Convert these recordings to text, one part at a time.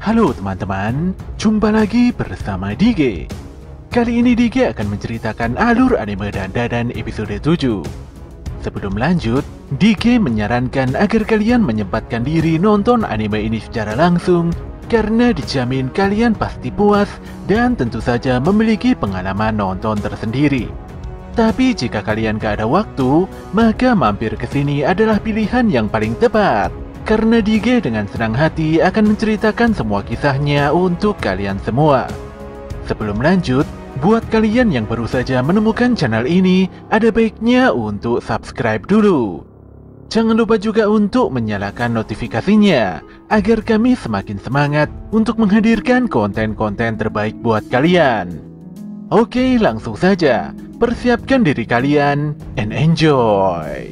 Halo teman-teman, jumpa lagi bersama Dige. Kali ini Dige akan menceritakan alur anime Dandadan episode 7. Sebelum lanjut, Dige menyarankan agar kalian menyempatkan diri nonton anime ini secara langsung, karena dijamin kalian pasti puas dan tentu saja memiliki pengalaman nonton tersendiri. Tapi jika kalian gak ada waktu, maka mampir ke sini adalah pilihan yang paling tepat. Karena Dige dengan senang hati akan menceritakan semua kisahnya untuk kalian semua. Sebelum lanjut, buat kalian yang baru saja menemukan channel ini, ada baiknya untuk subscribe dulu. Jangan lupa juga untuk menyalakan notifikasinya, agar kami semakin semangat untuk menghadirkan konten-konten terbaik buat kalian. Oke, langsung saja, persiapkan diri kalian, and enjoy!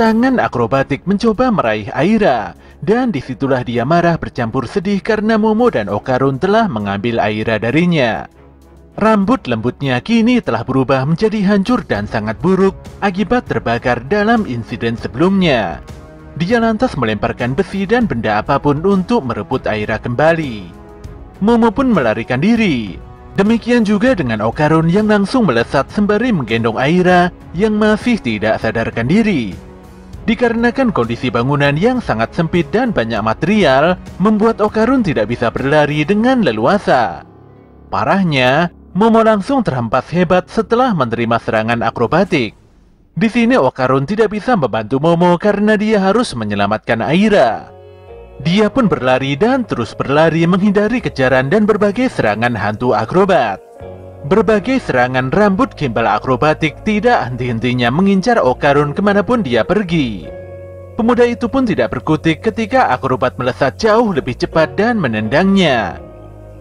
Tangan akrobatik mencoba meraih Aira, dan disitulah dia marah bercampur sedih karena Momo dan Okarun telah mengambil Aira darinya. Rambut lembutnya kini telah berubah menjadi hancur dan sangat buruk akibat terbakar dalam insiden sebelumnya. Dia lantas melemparkan besi dan benda apapun untuk merebut Aira kembali. Momo pun melarikan diri. Demikian juga dengan Okarun yang langsung melesat sembari menggendong Aira yang masih tidak sadarkan diri. Dikarenakan kondisi bangunan yang sangat sempit dan banyak material, membuat Okarun tidak bisa berlari dengan leluasa. Parahnya, Momo langsung terhempas hebat setelah menerima serangan akrobatik. Di sini Okarun tidak bisa membantu Momo karena dia harus menyelamatkan Aira. Dia pun berlari dan terus berlari menghindari kejaran dan berbagai serangan hantu akrobat. Berbagai serangan rambut gimbal akrobatik tidak henti-hentinya mengincar Okarun kemanapun dia pergi. Pemuda itu pun tidak berkutik ketika akrobat melesat jauh lebih cepat dan menendangnya.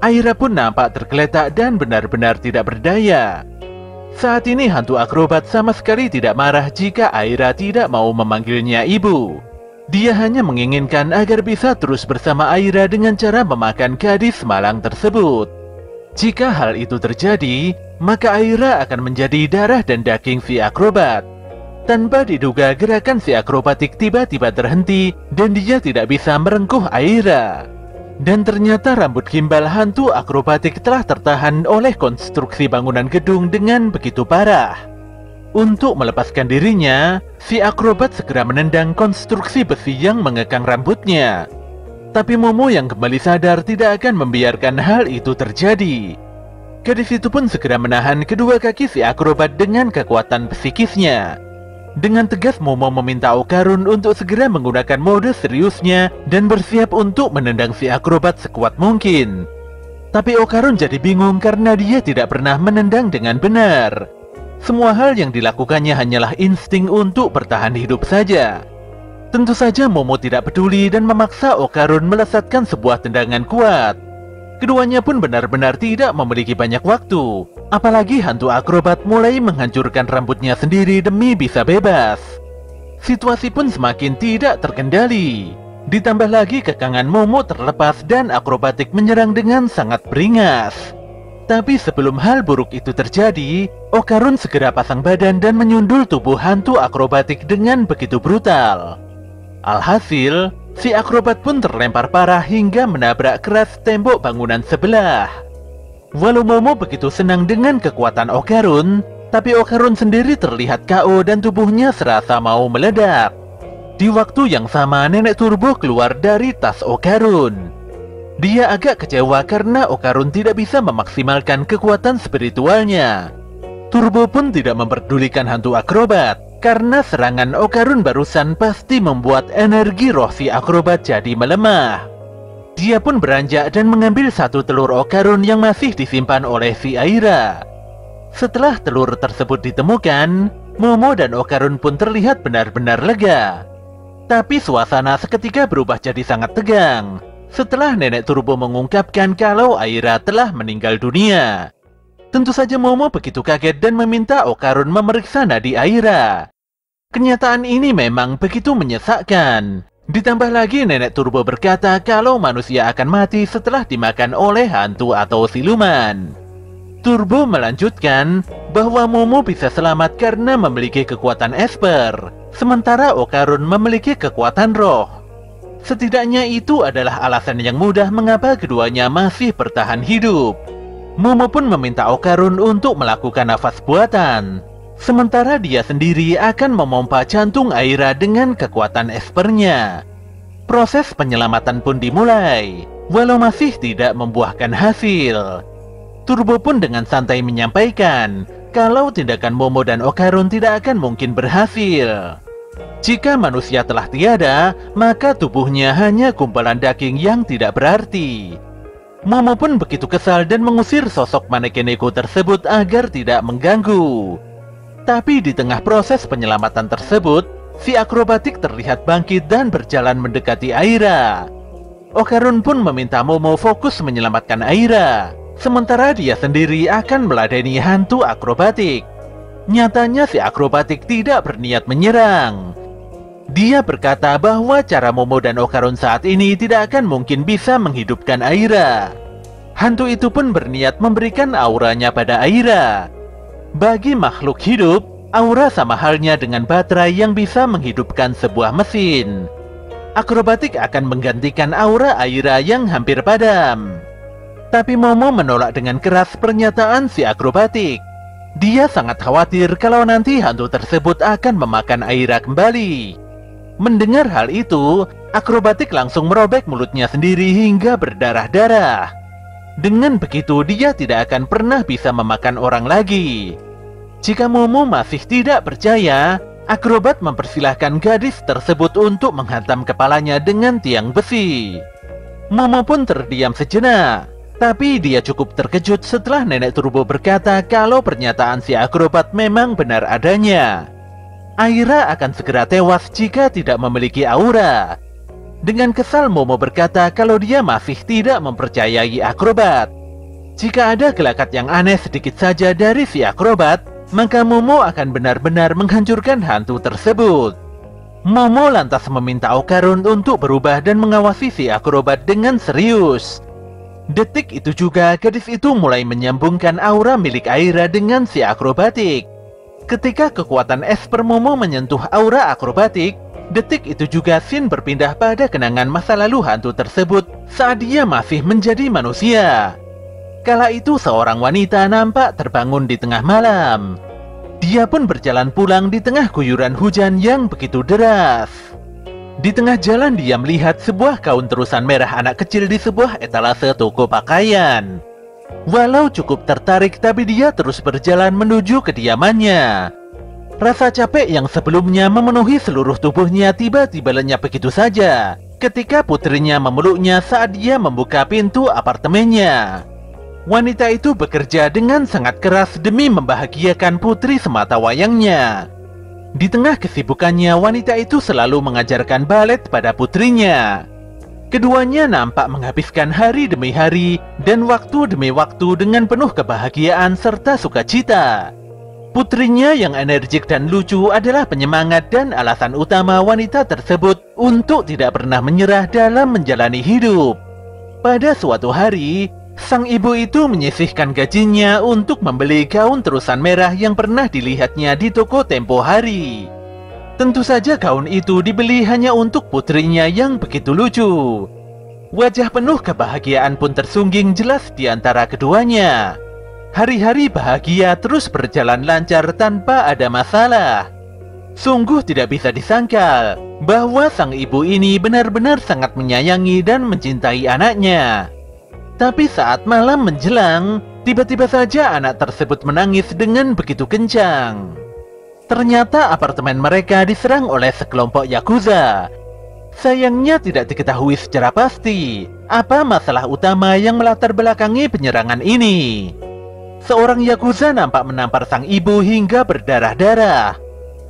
Aira pun nampak tergeletak dan benar-benar tidak berdaya. Saat ini hantu akrobat sama sekali tidak marah jika Aira tidak mau memanggilnya ibu. Dia hanya menginginkan agar bisa terus bersama Aira dengan cara memakan gadis malang tersebut. Jika hal itu terjadi, maka Aira akan menjadi darah dan daging si akrobat. Tanpa diduga, gerakan si akrobatik tiba-tiba terhenti dan dia tidak bisa merengkuh Aira. Dan ternyata rambut gimbal hantu akrobatik telah tertahan oleh konstruksi bangunan gedung dengan begitu parah. Untuk melepaskan dirinya, si akrobat segera menendang konstruksi besi yang mengekang rambutnya. Tapi Momo yang kembali sadar tidak akan membiarkan hal itu terjadi. Gadis itu pun segera menahan kedua kaki si akrobat dengan kekuatan psikisnya. Dengan tegas Momo meminta Okarun untuk segera menggunakan mode seriusnya dan bersiap untuk menendang si akrobat sekuat mungkin. Tapi Okarun jadi bingung karena dia tidak pernah menendang dengan benar. Semua hal yang dilakukannya hanyalah insting untuk bertahan hidup saja. Tentu saja Momo tidak peduli dan memaksa Okarun melesatkan sebuah tendangan kuat. Keduanya pun benar-benar tidak memiliki banyak waktu. Apalagi hantu akrobat mulai menghancurkan rambutnya sendiri demi bisa bebas. Situasi pun semakin tidak terkendali. Ditambah lagi kekangan Momo terlepas dan akrobatik menyerang dengan sangat beringas. Tapi sebelum hal buruk itu terjadi, Okarun segera pasang badan dan menyundul tubuh hantu akrobatik dengan begitu brutal. Alhasil, si akrobat pun terlempar parah hingga menabrak keras tembok bangunan sebelah. Walau Momo begitu senang dengan kekuatan Okarun, tapi Okarun sendiri terlihat KO dan tubuhnya serasa mau meledak. Di waktu yang sama, Nenek Turbo keluar dari tas Okarun. Dia agak kecewa karena Okarun tidak bisa memaksimalkan kekuatan spiritualnya. Turbo pun tidak memperdulikan hantu akrobat, karena serangan Okarun barusan pasti membuat energi roh si akrobat jadi melemah. Dia pun beranjak dan mengambil satu telur Okarun yang masih disimpan oleh si Aira. Setelah telur tersebut ditemukan, Momo dan Okarun pun terlihat benar-benar lega. Tapi suasana seketika berubah jadi sangat tegang setelah Nenek Turbo mengungkapkan kalau Aira telah meninggal dunia. Tentu saja Momo begitu kaget dan meminta Okarun memeriksa nadi Aira. Kenyataan ini memang begitu menyesakkan. Ditambah lagi Nenek Turbo berkata kalau manusia akan mati setelah dimakan oleh hantu atau siluman. Turbo melanjutkan bahwa Momo bisa selamat karena memiliki kekuatan Esper, sementara Okarun memiliki kekuatan roh. Setidaknya itu adalah alasan yang mudah mengapa keduanya masih bertahan hidup. Momo pun meminta Okarun untuk melakukan nafas buatan, sementara dia sendiri akan memompa jantung Aira dengan kekuatan Espernya. Proses penyelamatan pun dimulai, walau masih tidak membuahkan hasil. Turbo pun dengan santai menyampaikan kalau tindakan Momo dan Okarun tidak akan mungkin berhasil. Jika manusia telah tiada, maka tubuhnya hanya gumpalan daging yang tidak berarti. Momo pun begitu kesal dan mengusir sosok maneken Neko tersebut agar tidak mengganggu. Tapi di tengah proses penyelamatan tersebut, si akrobatik terlihat bangkit dan berjalan mendekati Aira. Okarun pun meminta Momo fokus menyelamatkan Aira, sementara dia sendiri akan meladeni hantu akrobatik. Nyatanya si akrobatik tidak berniat menyerang. Dia berkata bahwa cara Momo dan Okarun saat ini tidak akan mungkin bisa menghidupkan Aira. Hantu itu pun berniat memberikan auranya pada Aira. Bagi makhluk hidup, aura sama halnya dengan baterai yang bisa menghidupkan sebuah mesin. Akrobatik akan menggantikan aura Aira yang hampir padam. Tapi Momo menolak dengan keras pernyataan si akrobatik. Dia sangat khawatir kalau nanti hantu tersebut akan memakan Aira kembali. Mendengar hal itu, akrobatik langsung merobek mulutnya sendiri hingga berdarah-darah. Dengan begitu, dia tidak akan pernah bisa memakan orang lagi. Jika Momo masih tidak percaya, akrobat mempersilahkan gadis tersebut untuk menghantam kepalanya dengan tiang besi. Momo pun terdiam sejenak, tapi dia cukup terkejut setelah Nenek Turbo berkata kalau pernyataan si akrobat memang benar adanya. Aira akan segera tewas jika tidak memiliki aura. Dengan kesal Momo berkata kalau dia masih tidak mempercayai akrobat. Jika ada gelagat yang aneh sedikit saja dari si akrobat, maka Momo akan benar-benar menghancurkan hantu tersebut. Momo lantas meminta Okarun untuk berubah dan mengawasi si akrobat dengan serius. Detik itu juga gadis itu mulai menyambungkan aura milik Aira dengan si akrobatik. Ketika kekuatan Esper Momo menyentuh aura akrobatik, detik itu juga Shin berpindah pada kenangan masa lalu hantu tersebut saat dia masih menjadi manusia. Kala itu seorang wanita nampak terbangun di tengah malam. Dia pun berjalan pulang di tengah guyuran hujan yang begitu deras. Di tengah jalan dia melihat sebuah gaun terusan merah anak kecil di sebuah etalase toko pakaian. Walau cukup tertarik, tapi dia terus berjalan menuju kediamannya. Rasa capek yang sebelumnya memenuhi seluruh tubuhnya tiba-tiba lenyap begitu saja ketika putrinya memeluknya saat dia membuka pintu apartemennya. Wanita itu bekerja dengan sangat keras demi membahagiakan putri semata wayangnya. Di tengah kesibukannya, wanita itu selalu mengajarkan balet pada putrinya. Keduanya nampak menghabiskan hari demi hari dan waktu demi waktu dengan penuh kebahagiaan serta sukacita. Putrinya yang energik dan lucu adalah penyemangat dan alasan utama wanita tersebut untuk tidak pernah menyerah dalam menjalani hidup. Pada suatu hari, sang ibu itu menyisihkan gajinya untuk membeli gaun terusan merah yang pernah dilihatnya di toko tempo hari. Tentu saja gaun itu dibeli hanya untuk putrinya yang begitu lucu. Wajah penuh kebahagiaan pun tersungging jelas di antara keduanya. Hari-hari bahagia terus berjalan lancar tanpa ada masalah. Sungguh tidak bisa disangkal bahwa sang ibu ini benar-benar sangat menyayangi dan mencintai anaknya. Tapi saat malam menjelang, tiba-tiba saja anak tersebut menangis dengan begitu kencang. Ternyata apartemen mereka diserang oleh sekelompok Yakuza. Sayangnya tidak diketahui secara pasti apa masalah utama yang melatar belakangi penyerangan ini. Seorang Yakuza nampak menampar sang ibu hingga berdarah-darah.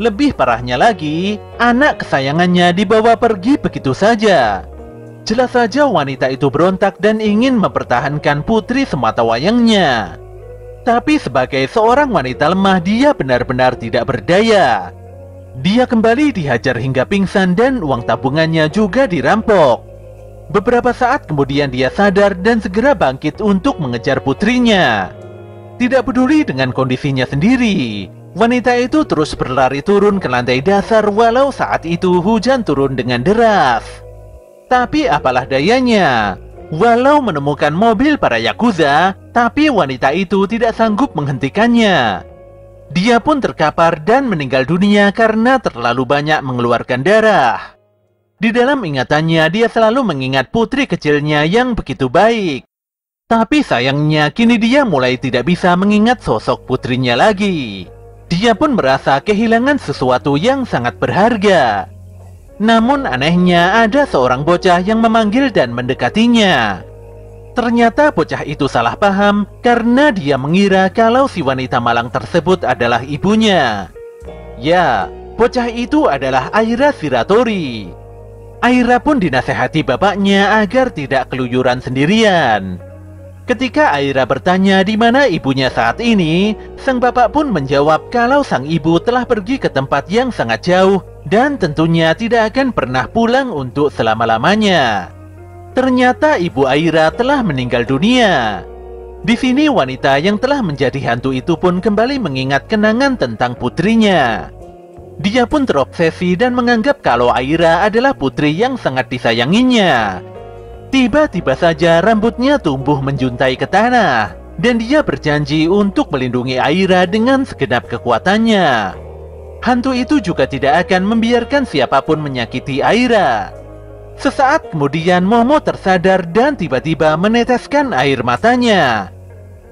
Lebih parahnya lagi, anak kesayangannya dibawa pergi begitu saja. Jelas saja wanita itu berontak dan ingin mempertahankan putri semata wayangnya. Tapi sebagai seorang wanita lemah, dia benar-benar tidak berdaya. Dia kembali dihajar hingga pingsan dan uang tabungannya juga dirampok. Beberapa saat kemudian dia sadar dan segera bangkit untuk mengejar putrinya. Tidak peduli dengan kondisinya sendiri, wanita itu terus berlari turun ke lantai dasar walau saat itu hujan turun dengan deras. Tapi apalah dayanya, walau menemukan mobil para Yakuza, tapi wanita itu tidak sanggup menghentikannya. Dia pun terkapar dan meninggal dunia karena terlalu banyak mengeluarkan darah. Di dalam ingatannya, dia selalu mengingat putri kecilnya yang begitu baik. Tapi sayangnya, kini dia mulai tidak bisa mengingat sosok putrinya lagi. Dia pun merasa kehilangan sesuatu yang sangat berharga. Namun anehnya, ada seorang bocah yang memanggil dan mendekatinya. Ternyata bocah itu salah paham karena dia mengira kalau si wanita malang tersebut adalah ibunya. Ya, bocah itu adalah Aira Shiratori. Aira pun dinasehati bapaknya agar tidak keluyuran sendirian. Ketika Aira bertanya di mana ibunya saat ini, sang bapak pun menjawab kalau sang ibu telah pergi ke tempat yang sangat jauh dan tentunya tidak akan pernah pulang untuk selama-lamanya. Ternyata ibu Aira telah meninggal dunia. Di sini wanita yang telah menjadi hantu itu pun kembali mengingat kenangan tentang putrinya. Dia pun terobsesi dan menganggap kalau Aira adalah putri yang sangat disayanginya. Tiba-tiba saja rambutnya tumbuh menjuntai ke tanah, dan dia berjanji untuk melindungi Aira dengan segenap kekuatannya. Hantu itu juga tidak akan membiarkan siapapun menyakiti Aira. Sesaat kemudian Momo tersadar dan tiba-tiba meneteskan air matanya.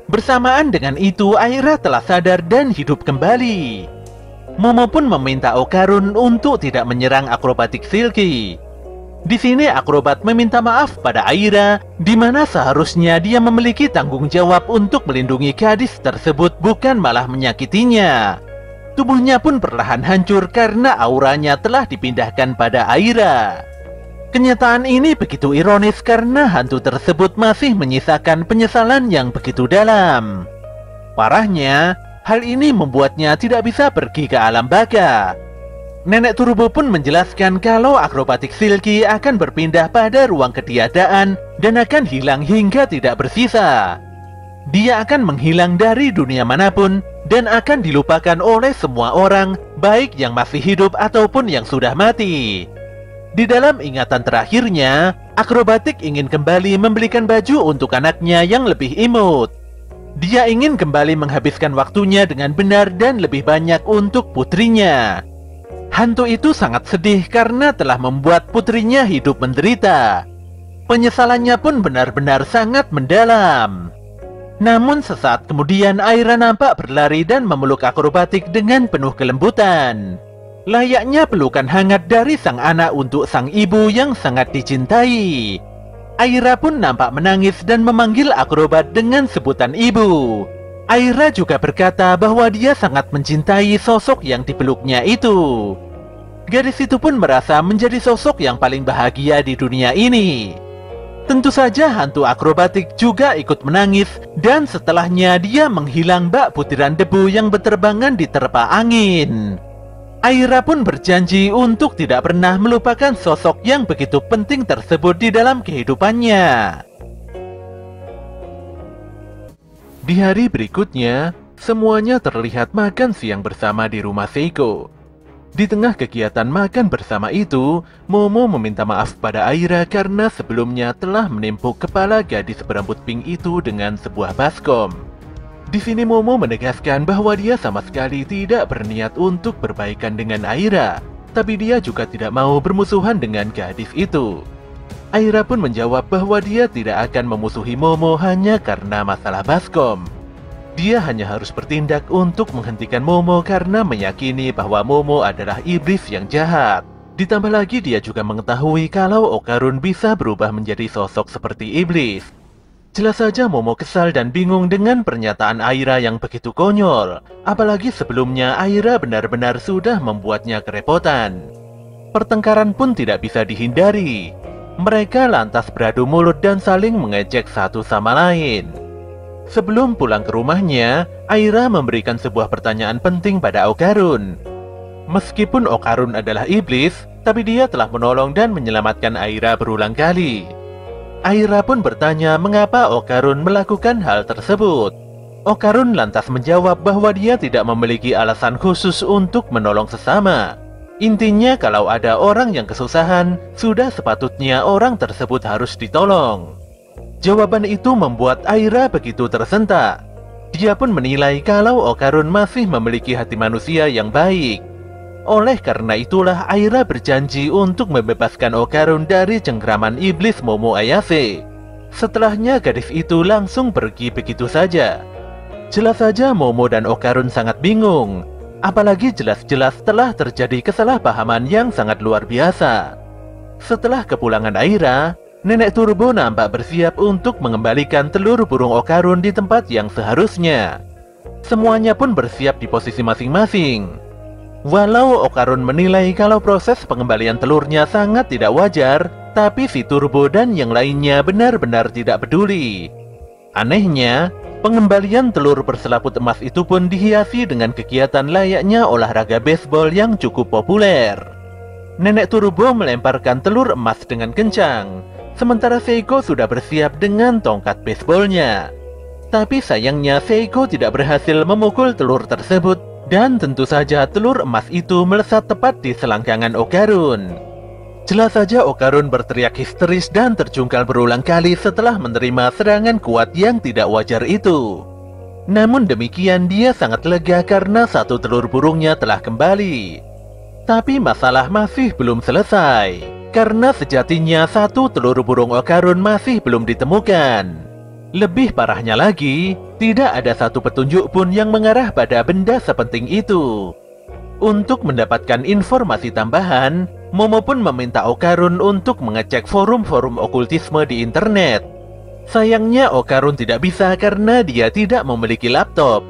Bersamaan dengan itu Aira telah sadar dan hidup kembali. Momo pun meminta Okarun untuk tidak menyerang akrobatik Silky. Di sini akrobat meminta maaf pada Aira, di mana seharusnya dia memiliki tanggung jawab untuk melindungi gadis tersebut bukan malah menyakitinya. Tubuhnya pun perlahan hancur karena auranya telah dipindahkan pada Aira. Kenyataan ini begitu ironis karena hantu tersebut masih menyisakan penyesalan yang begitu dalam. Parahnya, hal ini membuatnya tidak bisa pergi ke alam baka. Nenek Turbo pun menjelaskan kalau akrobatik Silky akan berpindah pada ruang ketiadaan dan akan hilang hingga tidak bersisa. Dia akan menghilang dari dunia manapun dan akan dilupakan oleh semua orang, baik yang masih hidup ataupun yang sudah mati. Di dalam ingatan terakhirnya, akrobatik ingin kembali membelikan baju untuk anaknya yang lebih imut. Dia ingin kembali menghabiskan waktunya dengan benar dan lebih banyak untuk putrinya. Hantu itu sangat sedih karena telah membuat putrinya hidup menderita. Penyesalannya pun benar-benar sangat mendalam. Namun sesaat kemudian Aira nampak berlari dan memeluk akrobatik dengan penuh kelembutan. Layaknya pelukan hangat dari sang anak untuk sang ibu yang sangat dicintai. Aira pun nampak menangis dan memanggil akrobat dengan sebutan ibu. Aira juga berkata bahwa dia sangat mencintai sosok yang dipeluknya itu. Gadis itu pun merasa menjadi sosok yang paling bahagia di dunia ini. Tentu saja hantu akrobatik juga ikut menangis dan setelahnya dia menghilang bak butiran debu yang berterbangan di terpa angin. Aira pun berjanji untuk tidak pernah melupakan sosok yang begitu penting tersebut di dalam kehidupannya. Di hari berikutnya, semuanya terlihat makan siang bersama di rumah Seiko. Di tengah kegiatan makan bersama itu, Momo meminta maaf pada Aira karena sebelumnya telah menimpuk kepala gadis berambut pink itu dengan sebuah baskom. Di sini Momo menegaskan bahwa dia sama sekali tidak berniat untuk berbaikan dengan Aira, tapi dia juga tidak mau bermusuhan dengan gadis itu. Aira pun menjawab bahwa dia tidak akan memusuhi Momo hanya karena masalah baskom. Dia hanya harus bertindak untuk menghentikan Momo karena meyakini bahwa Momo adalah iblis yang jahat. Ditambah lagi dia juga mengetahui kalau Okarun bisa berubah menjadi sosok seperti iblis. Jelas saja Momo kesal dan bingung dengan pernyataan Aira yang begitu konyol. Apalagi sebelumnya Aira benar-benar sudah membuatnya kerepotan. Pertengkaran pun tidak bisa dihindari. Mereka lantas beradu mulut dan saling mengejek satu sama lain. Sebelum pulang ke rumahnya, Aira memberikan sebuah pertanyaan penting pada Okarun. Meskipun Okarun adalah iblis, tapi dia telah menolong dan menyelamatkan Aira berulang kali. Aira pun bertanya mengapa Okarun melakukan hal tersebut. Okarun lantas menjawab bahwa dia tidak memiliki alasan khusus untuk menolong sesama. Intinya kalau ada orang yang kesusahan, sudah sepatutnya orang tersebut harus ditolong. Jawaban itu membuat Aira begitu tersentak. Dia pun menilai kalau Okarun masih memiliki hati manusia yang baik. Oleh karena itulah Aira berjanji untuk membebaskan Okarun dari cengkraman iblis Momo Ayase. Setelahnya gadis itu langsung pergi begitu saja. Jelas saja Momo dan Okarun sangat bingung. Apalagi jelas-jelas telah terjadi kesalahpahaman yang sangat luar biasa. Setelah kepulangan Aira, Nenek Turbo nampak bersiap untuk mengembalikan telur burung Okarun di tempat yang seharusnya. Semuanya pun bersiap di posisi masing-masing. Walau Okarun menilai kalau proses pengembalian telurnya sangat tidak wajar, tapi si Turbo dan yang lainnya benar-benar tidak peduli. Anehnya, pengembalian telur berselaput emas itu pun dihiasi dengan kegiatan layaknya olahraga baseball yang cukup populer. Nenek Turbo melemparkan telur emas dengan kencang, sementara Seiko sudah bersiap dengan tongkat baseballnya. Tapi sayangnya Seiko tidak berhasil memukul telur tersebut. Dan tentu saja telur emas itu melesat tepat di selangkangan Okarun. Jelas saja Okarun berteriak histeris dan terjungkal berulang kali setelah menerima serangan kuat yang tidak wajar itu. Namun demikian dia sangat lega karena satu telur burungnya telah kembali. Tapi masalah masih belum selesai, karena sejatinya satu telur burung Okarun masih belum ditemukan. Lebih parahnya lagi, tidak ada satu petunjuk pun yang mengarah pada benda sepenting itu. Untuk mendapatkan informasi tambahan, Momo pun meminta Okarun untuk mengecek forum-forum okultisme di internet. Sayangnya Okarun tidak bisa karena dia tidak memiliki laptop.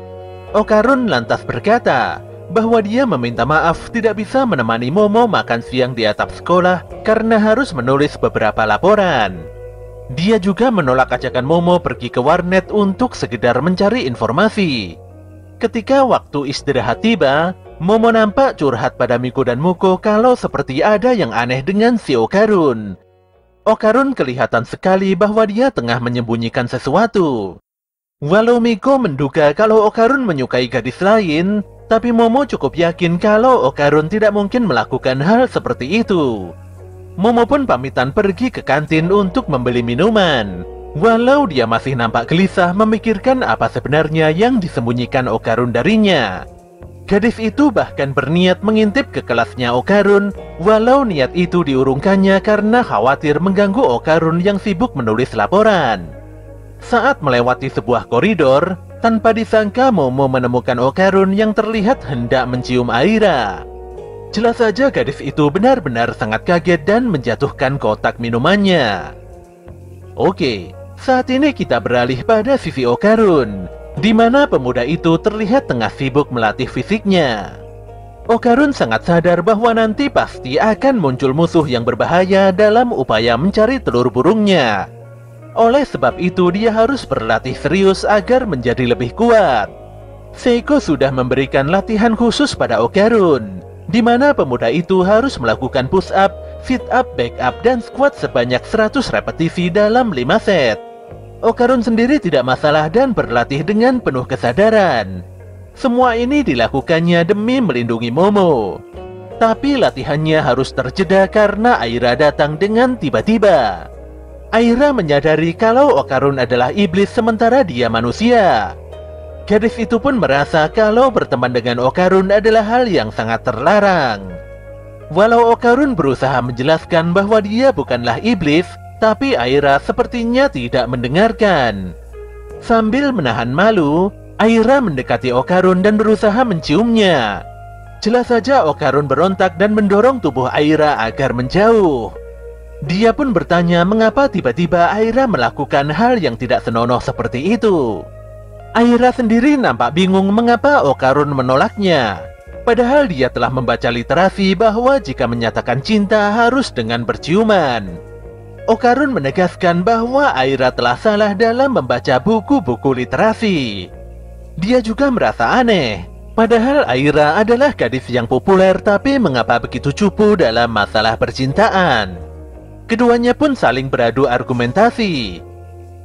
Okarun lantas berkata bahwa dia meminta maaf tidak bisa menemani Momo makan siang di atap sekolah karena harus menulis beberapa laporan. Dia juga menolak ajakan Momo pergi ke warnet untuk sekedar mencari informasi. Ketika waktu istirahat tiba, Momo nampak curhat pada Miko dan Muko kalau seperti ada yang aneh dengan si Okarun. Okarun kelihatan sekali bahwa dia tengah menyembunyikan sesuatu. Walau Miko menduga kalau Okarun menyukai gadis lain, tapi Momo cukup yakin kalau Okarun tidak mungkin melakukan hal seperti itu. Momo pun pamitan pergi ke kantin untuk membeli minuman. Walau dia masih nampak gelisah memikirkan apa sebenarnya yang disembunyikan Okarun darinya. Gadis itu bahkan berniat mengintip ke kelasnya Okarun, walau niat itu diurungkannya karena khawatir mengganggu Okarun yang sibuk menulis laporan. Saat melewati sebuah koridor, tanpa disangka Momo menemukan Okarun yang terlihat hendak mencium Aira. Jelas saja gadis itu benar-benar sangat kaget dan menjatuhkan kotak minumannya. Oke, saat ini kita beralih pada sisi Okarun, di mana pemuda itu terlihat tengah sibuk melatih fisiknya. Okarun sangat sadar bahwa nanti pasti akan muncul musuh yang berbahaya dalam upaya mencari telur burungnya. Oleh sebab itu dia harus berlatih serius agar menjadi lebih kuat. Seiko sudah memberikan latihan khusus pada Okarun, di mana pemuda itu harus melakukan push up, sit up, back up, dan squat sebanyak 100 repetisi dalam 5 set. Okarun sendiri tidak masalah dan berlatih dengan penuh kesadaran. Semua ini dilakukannya demi melindungi Momo. Tapi latihannya harus terjeda karena Aira datang dengan tiba-tiba. Aira menyadari kalau Okarun adalah iblis sementara dia manusia. Gadis itu pun merasa kalau berteman dengan Okarun adalah hal yang sangat terlarang. Walau Okarun berusaha menjelaskan bahwa dia bukanlah iblis, tapi Aira sepertinya tidak mendengarkan. Sambil menahan malu, Aira mendekati Okarun dan berusaha menciumnya. Jelas saja Okarun berontak dan mendorong tubuh Aira agar menjauh. Dia pun bertanya mengapa tiba-tiba Aira melakukan hal yang tidak senonoh seperti itu. Aira sendiri nampak bingung mengapa Okarun menolaknya. Padahal dia telah membaca literasi bahwa jika menyatakan cinta harus dengan berciuman. Okarun menegaskan bahwa Aira telah salah dalam membaca buku-buku literasi. Dia juga merasa aneh. Padahal Aira adalah gadis yang populer, tapi mengapa begitu cupu dalam masalah percintaan? Keduanya pun saling beradu argumentasi.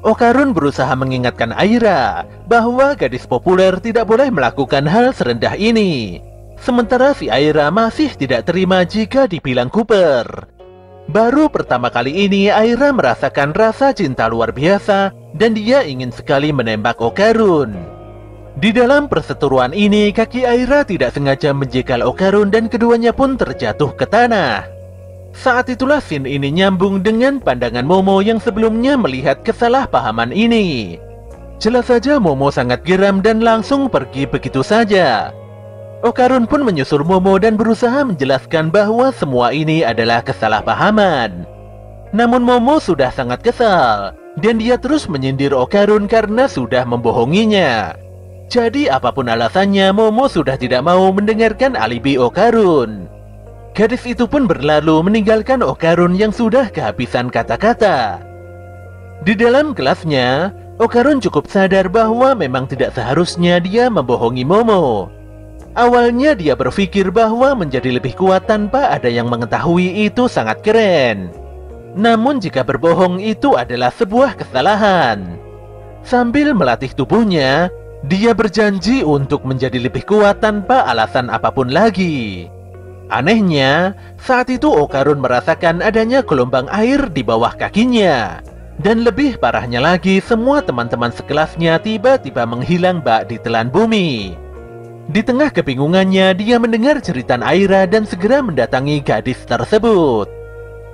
Okarun berusaha mengingatkan Aira bahwa gadis populer tidak boleh melakukan hal serendah ini. Sementara si Aira masih tidak terima jika dibilang Cooper. Baru pertama kali ini Aira merasakan rasa cinta luar biasa dan dia ingin sekali menembak Okarun. Di dalam perseteruan ini, kaki Aira tidak sengaja menjegal Okarun dan keduanya pun terjatuh ke tanah. Saat itulah scene ini nyambung dengan pandangan Momo yang sebelumnya melihat kesalahpahaman ini. Jelas saja Momo sangat geram dan langsung pergi begitu saja. Okarun pun menyusul Momo dan berusaha menjelaskan bahwa semua ini adalah kesalahpahaman. Namun Momo sudah sangat kesal dan dia terus menyindir Okarun karena sudah membohonginya. Jadi apapun alasannya, Momo sudah tidak mau mendengarkan alibi Okarun. Gadis itu pun berlalu meninggalkan Okarun yang sudah kehabisan kata-kata. Di dalam kelasnya, Okarun cukup sadar bahwa memang tidak seharusnya dia membohongi Momo. Awalnya dia berpikir bahwa menjadi lebih kuat tanpa ada yang mengetahui itu sangat keren. Namun jika berbohong itu adalah sebuah kesalahan. Sambil melatih tubuhnya, dia berjanji untuk menjadi lebih kuat tanpa alasan apapun lagi. Anehnya, saat itu Okarun merasakan adanya gelombang air di bawah kakinya. Dan lebih parahnya lagi, semua teman-teman sekelasnya tiba-tiba menghilang bak di telan bumi. Di tengah kebingungannya, dia mendengar jeritan Aira dan segera mendatangi gadis tersebut.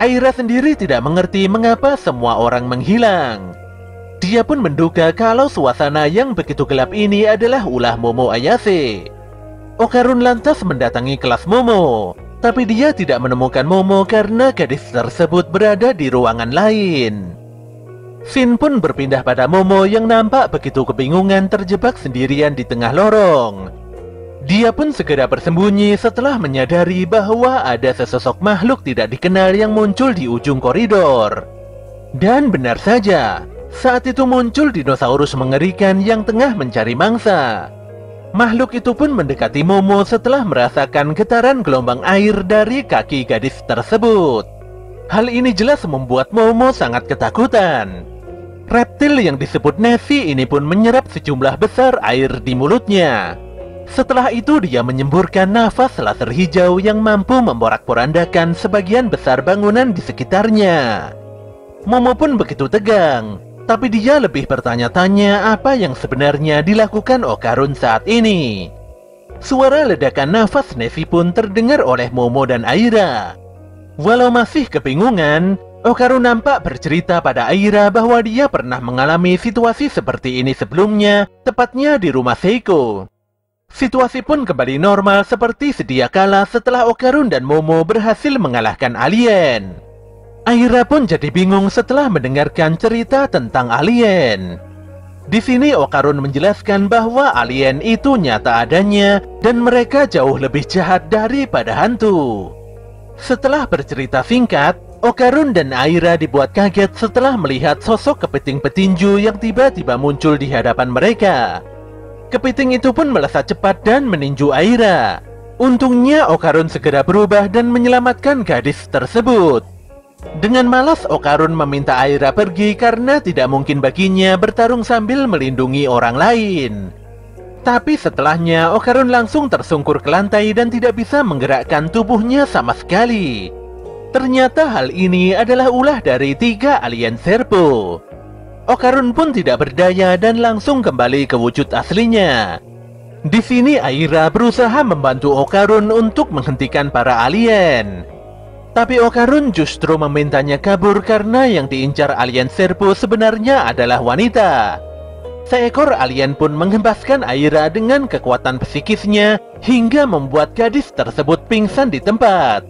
Aira sendiri tidak mengerti mengapa semua orang menghilang. Dia pun menduga kalau suasana yang begitu gelap ini adalah ulah Momo Ayase. Okarun lantas mendatangi kelas Momo, tapi dia tidak menemukan Momo karena gadis tersebut berada di ruangan lain. Shin pun berpindah pada Momo yang nampak begitu kebingungan terjebak sendirian di tengah lorong. Dia pun segera bersembunyi setelah menyadari bahwa ada sesosok makhluk tidak dikenal yang muncul di ujung koridor. Dan benar saja, saat itu muncul dinosaurus mengerikan yang tengah mencari mangsa. Makhluk itu pun mendekati Momo setelah merasakan getaran gelombang air dari kaki gadis tersebut. Hal ini jelas membuat Momo sangat ketakutan. Reptil yang disebut Nessie ini pun menyerap sejumlah besar air di mulutnya. Setelah itu dia menyemburkan nafas laser hijau yang mampu memporak-porandakan sebagian besar bangunan di sekitarnya. Momo pun begitu tegang. Tapi dia lebih bertanya-tanya apa yang sebenarnya dilakukan Okarun saat ini. Suara ledakan nafas Nessie pun terdengar oleh Momo dan Aira. Walau masih kebingungan, Okarun nampak bercerita pada Aira bahwa dia pernah mengalami situasi seperti ini sebelumnya, tepatnya di rumah Seiko. Situasi pun kembali normal seperti sedia kala setelah Okarun dan Momo berhasil mengalahkan alien. Aira pun jadi bingung setelah mendengarkan cerita tentang alien. Di sini Okarun menjelaskan bahwa alien itu nyata adanya dan mereka jauh lebih jahat daripada hantu. Setelah bercerita singkat, Okarun dan Aira dibuat kaget setelah melihat sosok kepiting petinju yang tiba-tiba muncul di hadapan mereka. Kepiting itu pun melesat cepat dan meninju Aira. Untungnya Okarun segera berubah dan menyelamatkan gadis tersebut. Dengan malas Okarun meminta Aira pergi karena tidak mungkin baginya bertarung sambil melindungi orang lain. Tapi setelahnya Okarun langsung tersungkur ke lantai dan tidak bisa menggerakkan tubuhnya sama sekali. Ternyata hal ini adalah ulah dari 3 alien Serpo. Okarun pun tidak berdaya dan langsung kembali ke wujud aslinya. Di sini Aira berusaha membantu Okarun untuk menghentikan para alien. Tapi Okarun justru memintanya kabur karena yang diincar alien Serpo sebenarnya adalah wanita. Seekor alien pun menghempaskan Aira dengan kekuatan psikisnya hingga membuat gadis tersebut pingsan di tempat.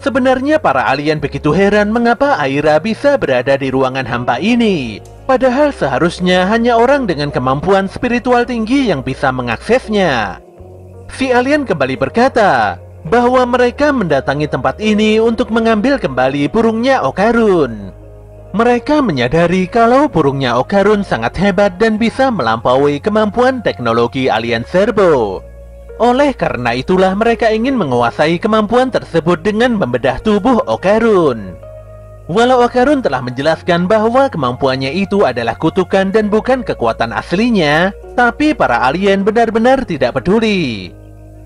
Sebenarnya para alien begitu heran mengapa Aira bisa berada di ruangan hampa ini. Padahal seharusnya hanya orang dengan kemampuan spiritual tinggi yang bisa mengaksesnya. Si alien kembali berkata bahwa mereka mendatangi tempat ini untuk mengambil kembali burungnya Okarun. Mereka menyadari kalau burungnya Okarun sangat hebat dan bisa melampaui kemampuan teknologi alien serbo. Oleh karena itulah mereka ingin menguasai kemampuan tersebut dengan membedah tubuh Okarun. Walau Okarun telah menjelaskan bahwa kemampuannya itu adalah kutukan dan bukan kekuatan aslinya, tapi para alien benar-benar tidak peduli.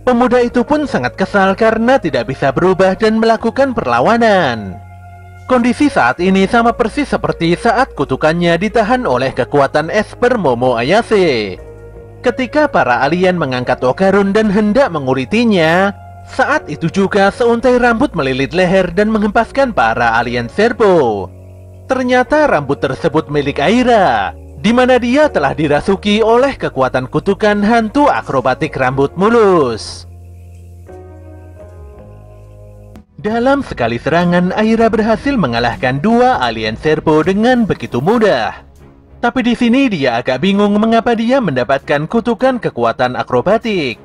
Pemuda itu pun sangat kesal karena tidak bisa berubah dan melakukan perlawanan. Kondisi saat ini sama persis seperti saat kutukannya ditahan oleh kekuatan Esper Momo Ayase. Ketika para alien mengangkat Okarun dan hendak mengulitinya, saat itu juga seuntai rambut melilit leher dan menghempaskan para alien serbo. Ternyata rambut tersebut milik Aira, di mana dia telah dirasuki oleh kekuatan kutukan hantu akrobatik rambut mulus. Dalam sekali serangan, Aira berhasil mengalahkan dua alien serbo dengan begitu mudah. Tapi di sini dia agak bingung mengapa dia mendapatkan kutukan kekuatan akrobatik.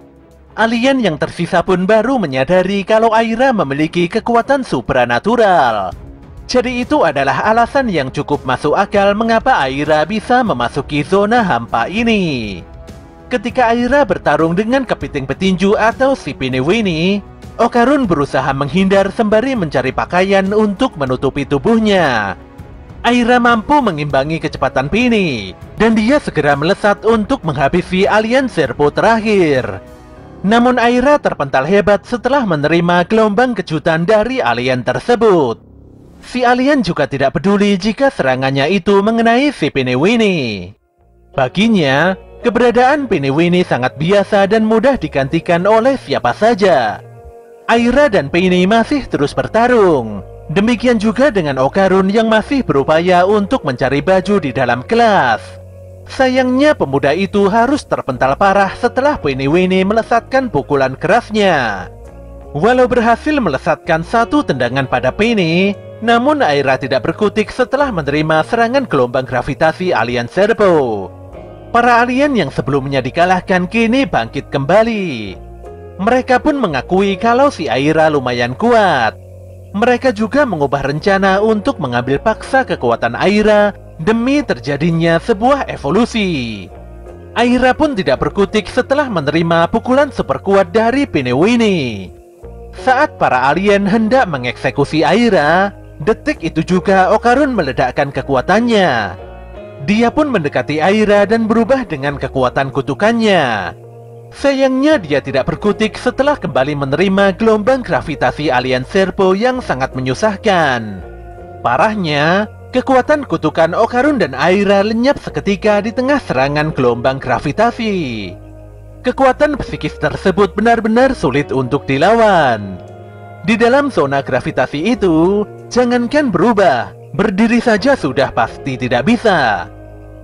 Alien yang tersisa pun baru menyadari kalau Aira memiliki kekuatan supranatural. Jadi itu adalah alasan yang cukup masuk akal mengapa Aira bisa memasuki zona hampa ini. Ketika Aira bertarung dengan kepiting petinju atau si Pinewini, Okarun berusaha menghindar sembari mencari pakaian untuk menutupi tubuhnya. Aira mampu mengimbangi kecepatan Pini, dan dia segera melesat untuk menghabisi alien serbo terakhir. Namun Aira terpental hebat setelah menerima gelombang kejutan dari alien tersebut. Si alien juga tidak peduli jika serangannya itu mengenai si Pinewini. Baginya, keberadaan Pinewini sangat biasa dan mudah digantikan oleh siapa saja. Aira dan Pini masih terus bertarung. Demikian juga dengan Okarun yang masih berupaya untuk mencari baju di dalam kelas. Sayangnya pemuda itu harus terpental parah setelah Pinewini melesatkan pukulan kerasnya. Walau berhasil melesatkan satu tendangan pada Pini, namun Aira tidak berkutik setelah menerima serangan gelombang gravitasi alien serbo. Para alien yang sebelumnya dikalahkan kini bangkit kembali. Mereka pun mengakui kalau si Aira lumayan kuat. Mereka juga mengubah rencana untuk mengambil paksa kekuatan Aira demi terjadinya sebuah evolusi. Aira pun tidak berkutik setelah menerima pukulan super kuat dari Pinewini. Saat para alien hendak mengeksekusi Aira, detik itu juga Okarun meledakkan kekuatannya. Dia pun mendekati Aira dan berubah dengan kekuatan kutukannya. Sayangnya dia tidak berkutik setelah kembali menerima gelombang gravitasi alien serbo yang sangat menyusahkan. Parahnya, kekuatan kutukan Okarun dan Aira lenyap seketika di tengah serangan gelombang gravitasi. Kekuatan psikis tersebut benar-benar sulit untuk dilawan. Di dalam zona gravitasi itu, jangankan berubah, berdiri saja sudah pasti tidak bisa.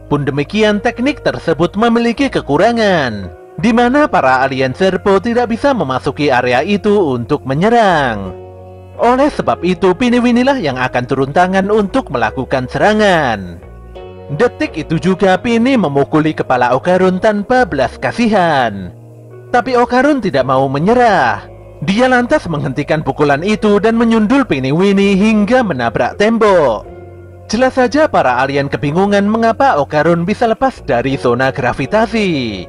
Pun demikian, teknik tersebut memiliki kekurangan, di mana para alien serbo tidak bisa memasuki area itu untuk menyerang. Oleh sebab itu, Pinewinilah yang akan turun tangan untuk melakukan serangan. Detik itu juga Pini memukuli kepala Okarun tanpa belas kasihan. Tapi Okarun tidak mau menyerah. Dia lantas menghentikan pukulan itu dan menyundul Pinewini hingga menabrak tembok. Jelas saja para alien kebingungan mengapa Okarun bisa lepas dari zona gravitasi.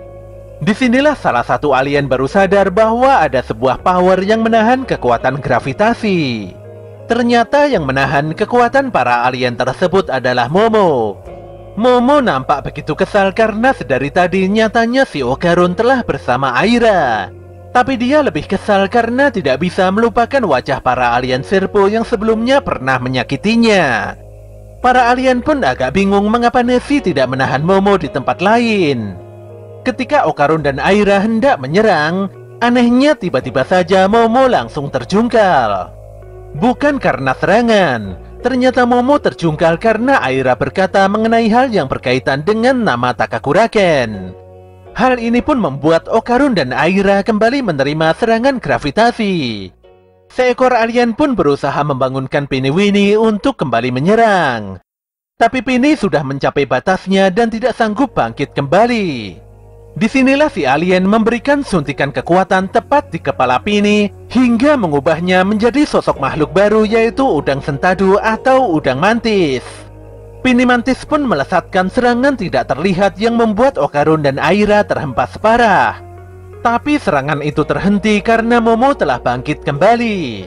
Disinilah salah satu alien baru sadar bahwa ada sebuah power yang menahan kekuatan gravitasi. Ternyata yang menahan kekuatan para alien tersebut adalah Momo. Momo nampak begitu kesal karena sedari tadi nyatanya si Okarun telah bersama Aira. Tapi dia lebih kesal karena tidak bisa melupakan wajah para alien serbo yang sebelumnya pernah menyakitinya. Para alien pun agak bingung mengapa Nefi tidak menahan Momo di tempat lain. Ketika Okarun dan Aira hendak menyerang, anehnya tiba-tiba saja Momo langsung terjungkal. Bukan karena serangan, ternyata Momo terjungkal karena Aira berkata mengenai hal yang berkaitan dengan nama Takakuraken. Hal ini pun membuat Okarun dan Aira kembali menerima serangan gravitasi. Seekor alien pun berusaha membangunkan Piniwini untuk kembali menyerang. Tapi Pini sudah mencapai batasnya dan tidak sanggup bangkit kembali. Disinilah si alien memberikan suntikan kekuatan tepat di kepala Pini hingga mengubahnya menjadi sosok makhluk baru, yaitu udang sentadu atau udang mantis. Pini mantis pun melesatkan serangan tidak terlihat yang membuat Okarun dan Aira terhempas parah. Tapi serangan itu terhenti karena Momo telah bangkit kembali.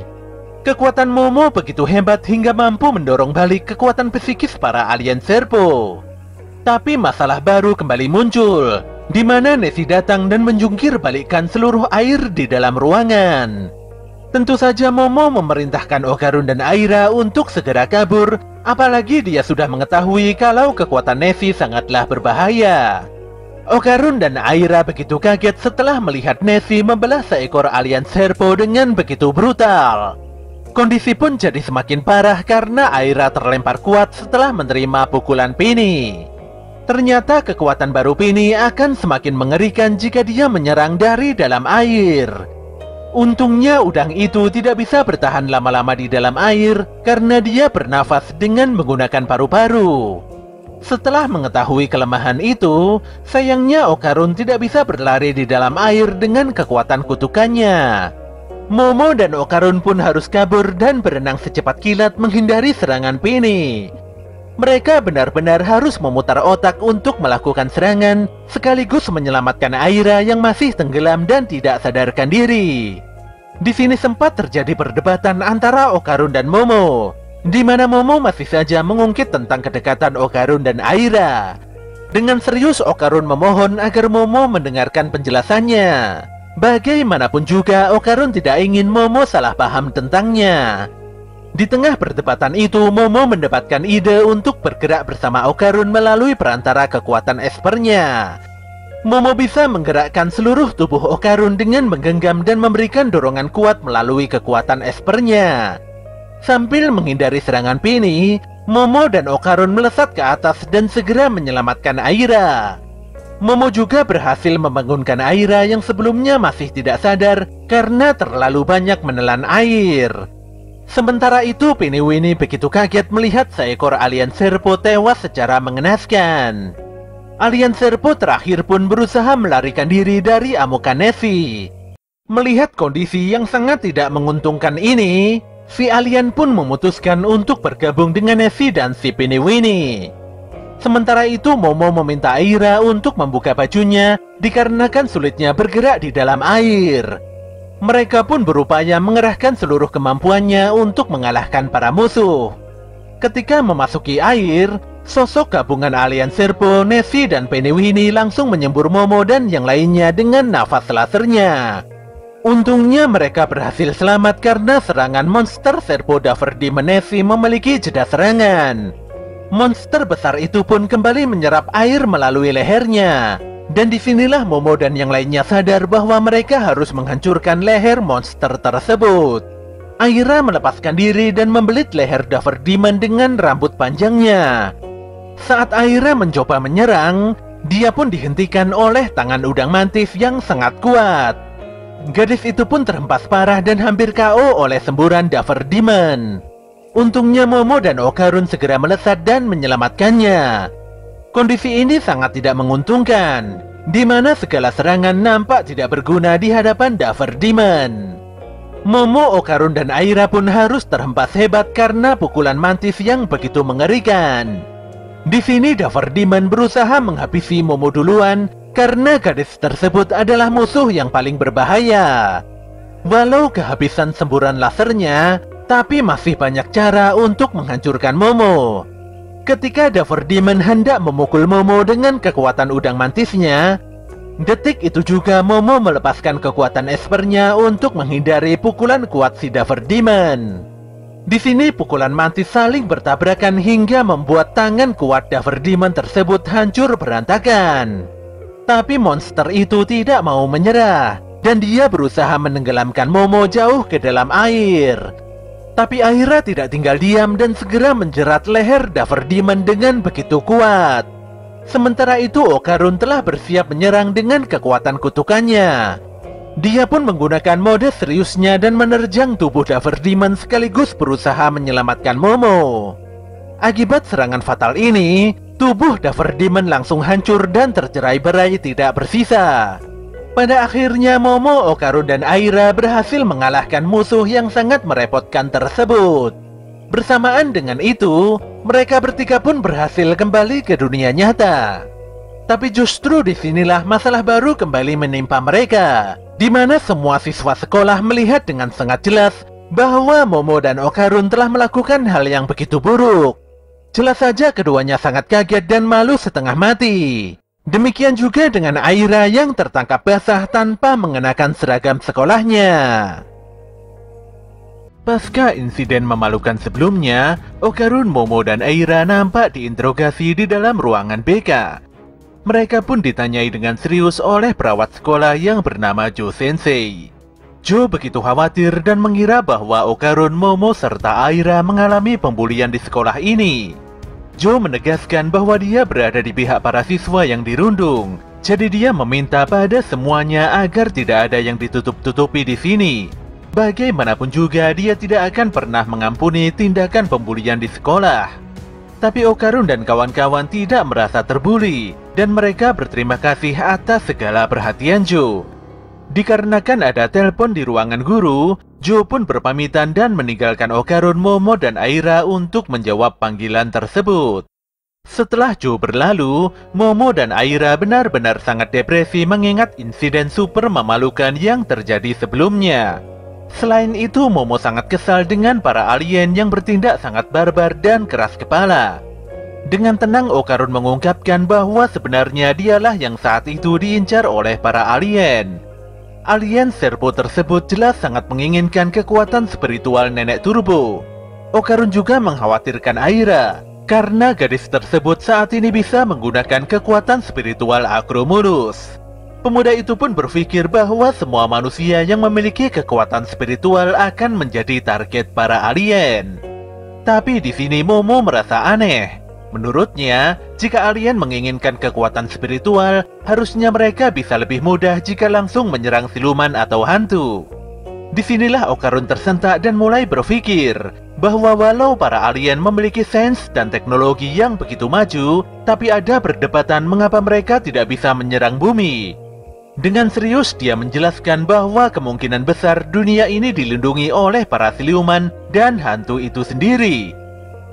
Kekuatan Momo begitu hebat hingga mampu mendorong balik kekuatan psikis para alien Serpo. Tapi masalah baru kembali muncul, di mana Nessie datang dan menjungkir balikkan seluruh air di dalam ruangan. Tentu saja Momo memerintahkan Okarun dan Aira untuk segera kabur, apalagi dia sudah mengetahui kalau kekuatan Nessie sangatlah berbahaya. Okarun dan Aira begitu kaget setelah melihat Nessie membelah seekor alien Serpo dengan begitu brutal. Kondisi pun jadi semakin parah karena Aira terlempar kuat setelah menerima pukulan Pini. Ternyata kekuatan baru Pini akan semakin mengerikan jika dia menyerang dari dalam air. Untungnya udang itu tidak bisa bertahan lama-lama di dalam air karena dia bernafas dengan menggunakan paru-paru. Setelah mengetahui kelemahan itu, sayangnya Okarun tidak bisa berlari di dalam air dengan kekuatan kutukannya. Momo dan Okarun pun harus kabur dan berenang secepat kilat menghindari serangan Pini. Mereka benar-benar harus memutar otak untuk melakukan serangan, sekaligus menyelamatkan Aira yang masih tenggelam dan tidak sadarkan diri. Di sini sempat terjadi perdebatan antara Okarun dan Momo, di mana Momo masih saja mengungkit tentang kedekatan Okarun dan Aira. Dengan serius Okarun memohon agar Momo mendengarkan penjelasannya. Bagaimanapun juga Okarun tidak ingin Momo salah paham tentangnya. Di tengah perdebatan itu, Momo mendapatkan ide untuk bergerak bersama Okarun melalui perantara kekuatan espernya. Momo bisa menggerakkan seluruh tubuh Okarun dengan menggenggam dan memberikan dorongan kuat melalui kekuatan espernya. Sambil menghindari serangan Pini, Momo dan Okarun melesat ke atas dan segera menyelamatkan Aira. Momo juga berhasil membangunkan Aira yang sebelumnya masih tidak sadar karena terlalu banyak menelan air. Sementara itu, Piniwini begitu kaget melihat seekor alien Serpo tewas secara mengenaskan. Alien Serpo terakhir pun berusaha melarikan diri dari amukan Nessie. Melihat kondisi yang sangat tidak menguntungkan ini, si alien pun memutuskan untuk bergabung dengan Nessie dan si Piniwini. Sementara itu, Momo meminta Aira untuk membuka bajunya dikarenakan sulitnya bergerak di dalam air. Mereka pun berupaya mengerahkan seluruh kemampuannya untuk mengalahkan para musuh. Ketika memasuki air, sosok gabungan alien Serpo, Nessie, dan Piniwini langsung menyembur Momo dan yang lainnya dengan nafas lasernya. Untungnya mereka berhasil selamat karena serangan monster Serpo Daver Demon Nessie memiliki jeda serangan. Monster besar itu pun kembali menyerap air melalui lehernya. Dan disinilah Momo dan yang lainnya sadar bahwa mereka harus menghancurkan leher monster tersebut. Aira melepaskan diri dan membelit leher Daver Demon dengan rambut panjangnya. Saat Aira mencoba menyerang, dia pun dihentikan oleh tangan udang mantis yang sangat kuat. Gadis itu pun terhempas parah dan hampir KO oleh semburan Daver Demon. Untungnya Momo dan Okarun segera melesat dan menyelamatkannya. Kondisi ini sangat tidak menguntungkan, di mana segala serangan nampak tidak berguna di hadapan Daver Demon. Momo, Okarun, dan Aira pun harus terhempas hebat karena pukulan mantis yang begitu mengerikan. Di sini Daver Demon berusaha menghabisi Momo duluan karena gadis tersebut adalah musuh yang paling berbahaya. Walau kehabisan semburan lasernya, tapi masih banyak cara untuk menghancurkan Momo. Ketika Daver Demon hendak memukul Momo dengan kekuatan udang mantisnya, detik itu juga Momo melepaskan kekuatan espernya untuk menghindari pukulan kuat si Daver Demon. Di sini pukulan mantis saling bertabrakan hingga membuat tangan kuat Daver Demon tersebut hancur berantakan. Tapi monster itu tidak mau menyerah, dan dia berusaha menenggelamkan Momo jauh ke dalam air. Tapi Aira tidak tinggal diam dan segera menjerat leher Daver Demon dengan begitu kuat. Sementara itu Okarun telah bersiap menyerang dengan kekuatan kutukannya. Dia pun menggunakan mode seriusnya dan menerjang tubuh Dapper Demon sekaligus berusaha menyelamatkan Momo. Akibat serangan fatal ini, tubuh Dapper Demon langsung hancur dan tercerai-berai tidak bersisa. Pada akhirnya Momo, Okarun, dan Aira berhasil mengalahkan musuh yang sangat merepotkan tersebut. Bersamaan dengan itu, mereka bertiga pun berhasil kembali ke dunia nyata. Tapi justru disinilah masalah baru kembali menimpa mereka, di mana semua siswa sekolah melihat dengan sangat jelas bahwa Momo dan Okarun telah melakukan hal yang begitu buruk. Jelas saja keduanya sangat kaget dan malu setengah mati. Demikian juga dengan Aira yang tertangkap basah tanpa mengenakan seragam sekolahnya. Pasca insiden memalukan sebelumnya, Okarun, Momo, dan Aira nampak diinterogasi di dalam ruangan BK. Mereka pun ditanyai dengan serius oleh perawat sekolah yang bernama Jo Sensei. Jo begitu khawatir dan mengira bahwa Okarun, Momo, serta Aira mengalami pembulian di sekolah ini. Jo menegaskan bahwa dia berada di pihak para siswa yang dirundung. Jadi dia meminta pada semuanya agar tidak ada yang ditutup-tutupi di sini. Bagaimanapun juga dia tidak akan pernah mengampuni tindakan pembulian di sekolah. Tapi Okarun dan kawan-kawan tidak merasa terbuli, dan mereka berterima kasih atas segala perhatian Jo. Dikarenakan ada telepon di ruangan guru, Jo pun berpamitan dan meninggalkan Okarun, Momo, dan Aira untuk menjawab panggilan tersebut. Setelah Jo berlalu, Momo dan Aira benar-benar sangat depresi mengingat insiden super memalukan yang terjadi sebelumnya. Selain itu, Momo sangat kesal dengan para alien yang bertindak sangat barbar dan keras kepala. Dengan tenang, Okarun mengungkapkan bahwa sebenarnya dialah yang saat itu diincar oleh para alien. Alien Serpo tersebut jelas sangat menginginkan kekuatan spiritual nenek Turbo. Okarun juga mengkhawatirkan Aira, karena gadis tersebut saat ini bisa menggunakan kekuatan spiritual Akromulus. Pemuda itu pun berpikir bahwa semua manusia yang memiliki kekuatan spiritual akan menjadi target para alien. Tapi di sini Momo merasa aneh. Menurutnya, jika alien menginginkan kekuatan spiritual, harusnya mereka bisa lebih mudah jika langsung menyerang siluman atau hantu. Disinilah Okarun tersentak dan mulai berpikir bahwa walau para alien memiliki sains dan teknologi yang begitu maju, tapi ada perdebatan mengapa mereka tidak bisa menyerang bumi. Dengan serius dia menjelaskan bahwa kemungkinan besar dunia ini dilindungi oleh para siluman dan hantu itu sendiri.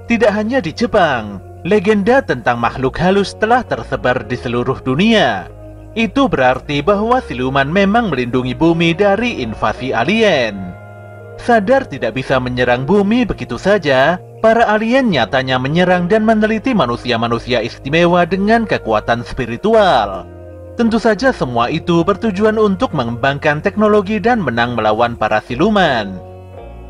Tidak hanya di Jepang, legenda tentang makhluk halus telah tersebar di seluruh dunia. Itu berarti bahwa siluman memang melindungi bumi dari invasi alien. Sadar tidak bisa menyerang bumi begitu saja, para alien nyatanya menyerang dan meneliti manusia-manusia istimewa dengan kekuatan spiritual. Tentu saja semua itu bertujuan untuk mengembangkan teknologi dan menang melawan para siluman.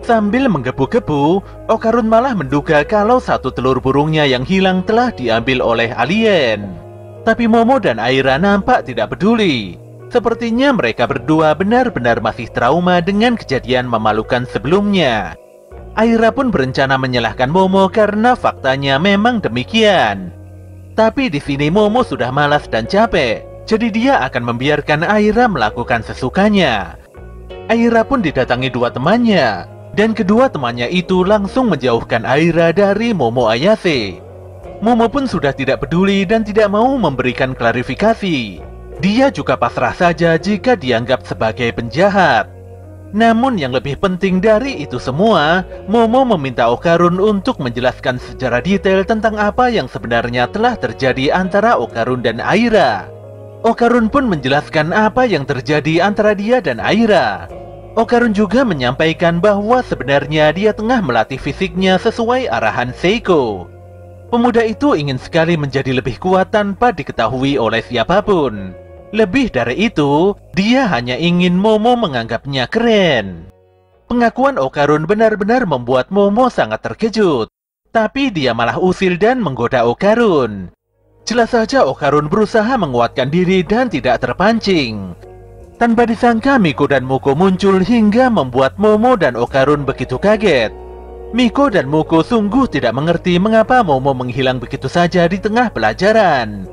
Sambil menggebu-gebu, Okarun malah menduga kalau satu telur burungnya yang hilang telah diambil oleh alien. Tapi Momo dan Aira nampak tidak peduli. Sepertinya mereka berdua benar-benar masih trauma dengan kejadian memalukan sebelumnya. Aira pun berencana menyalahkan Momo karena faktanya memang demikian. Tapi di sini Momo sudah malas dan capek. Jadi dia akan membiarkan Aira melakukan sesukanya. Aira pun didatangi dua temannya, dan kedua temannya itu langsung menjauhkan Aira dari Momo Ayase. Momo pun sudah tidak peduli dan tidak mau memberikan klarifikasi. Dia juga pasrah saja jika dianggap sebagai penjahat. Namun yang lebih penting dari itu semua, Momo meminta Okarun untuk menjelaskan secara detail tentang apa yang sebenarnya telah terjadi antara Okarun dan Aira. Okarun pun menjelaskan apa yang terjadi antara dia dan Aira. Okarun juga menyampaikan bahwa sebenarnya dia tengah melatih fisiknya sesuai arahan Seiko. Pemuda itu ingin sekali menjadi lebih kuat tanpa diketahui oleh siapapun. Lebih dari itu, dia hanya ingin Momo menganggapnya keren. Pengakuan Okarun benar-benar membuat Momo sangat terkejut. Tapi dia malah usil dan menggoda Okarun. Jelas saja Okarun berusaha menguatkan diri dan tidak terpancing. Tanpa disangka Miko dan Muko muncul hingga membuat Momo dan Okarun begitu kaget. Miko dan Muko sungguh tidak mengerti mengapa Momo menghilang begitu saja di tengah pelajaran.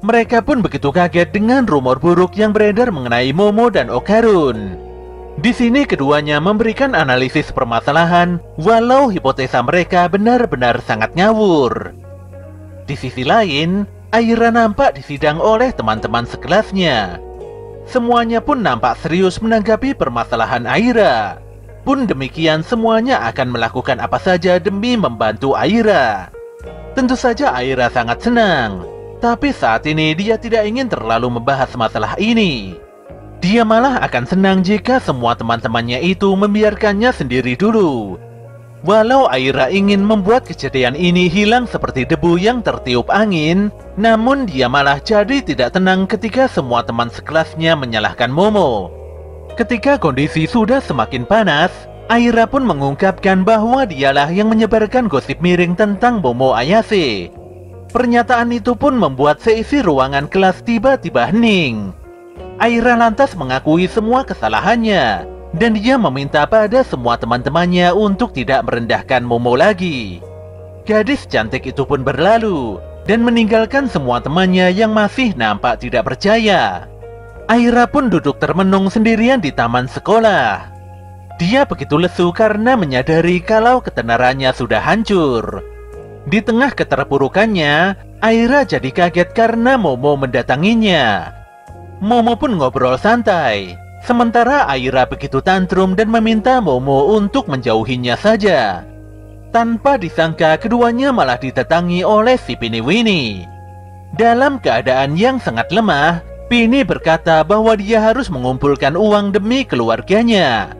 Mereka pun begitu kaget dengan rumor buruk yang beredar mengenai Momo dan Okarun. Di sini keduanya memberikan analisis permasalahan, walau hipotesa mereka benar-benar sangat ngawur. Di sisi lain, Aira nampak disidang oleh teman-teman sekelasnya. Semuanya pun nampak serius menanggapi permasalahan Aira. Pun demikian, semuanya akan melakukan apa saja demi membantu Aira. Tentu saja Aira sangat senang. Tapi saat ini dia tidak ingin terlalu membahas masalah ini. Dia malah akan senang jika semua teman-temannya itu membiarkannya sendiri dulu. Walau Aira ingin membuat kejadian ini hilang seperti debu yang tertiup angin, namun dia malah jadi tidak tenang ketika semua teman sekelasnya menyalahkan Momo. Ketika kondisi sudah semakin panas, Aira pun mengungkapkan bahwa dialah yang menyebarkan gosip miring tentang Momo Ayase. Pernyataan itu pun membuat seisi ruangan kelas tiba-tiba hening. Aira lantas mengakui semua kesalahannya, dan dia meminta pada semua teman-temannya untuk tidak merendahkan Momo lagi. Gadis cantik itu pun berlalu, dan meninggalkan semua temannya yang masih nampak tidak percaya. Aira pun duduk termenung sendirian di taman sekolah. Dia begitu lesu karena menyadari kalau ketenarannya sudah hancur. Di tengah keterpurukannya, Aira jadi kaget karena Momo mendatanginya. Momo pun ngobrol santai, sementara Aira begitu tantrum dan meminta Momo untuk menjauhinya saja. Tanpa disangka, keduanya malah didatangi oleh si Piniwini. Dalam keadaan yang sangat lemah, Pini berkata bahwa dia harus mengumpulkan uang demi keluarganya.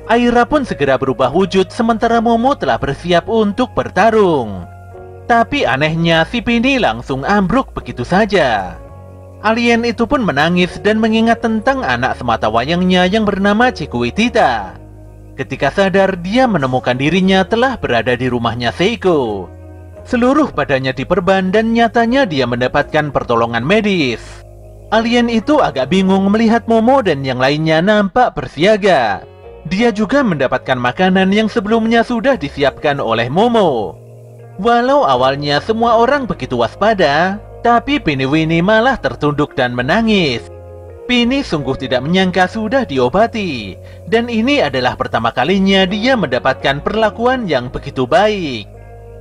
Aira pun segera berubah wujud sementara Momo telah bersiap untuk bertarung. Tapi anehnya si Pini langsung ambruk begitu saja. Alien itu pun menangis dan mengingat tentang anak semata wayangnya yang bernama Chikuitita. Ketika sadar, dia menemukan dirinya telah berada di rumahnya Seiko. Seluruh badannya diperban dan nyatanya dia mendapatkan pertolongan medis. Alien itu agak bingung melihat Momo dan yang lainnya nampak bersiaga. Dia juga mendapatkan makanan yang sebelumnya sudah disiapkan oleh Momo. Walau awalnya semua orang begitu waspada, tapi Piniwini malah tertunduk dan menangis. Pini sungguh tidak menyangka sudah diobati, dan ini adalah pertama kalinya dia mendapatkan perlakuan yang begitu baik.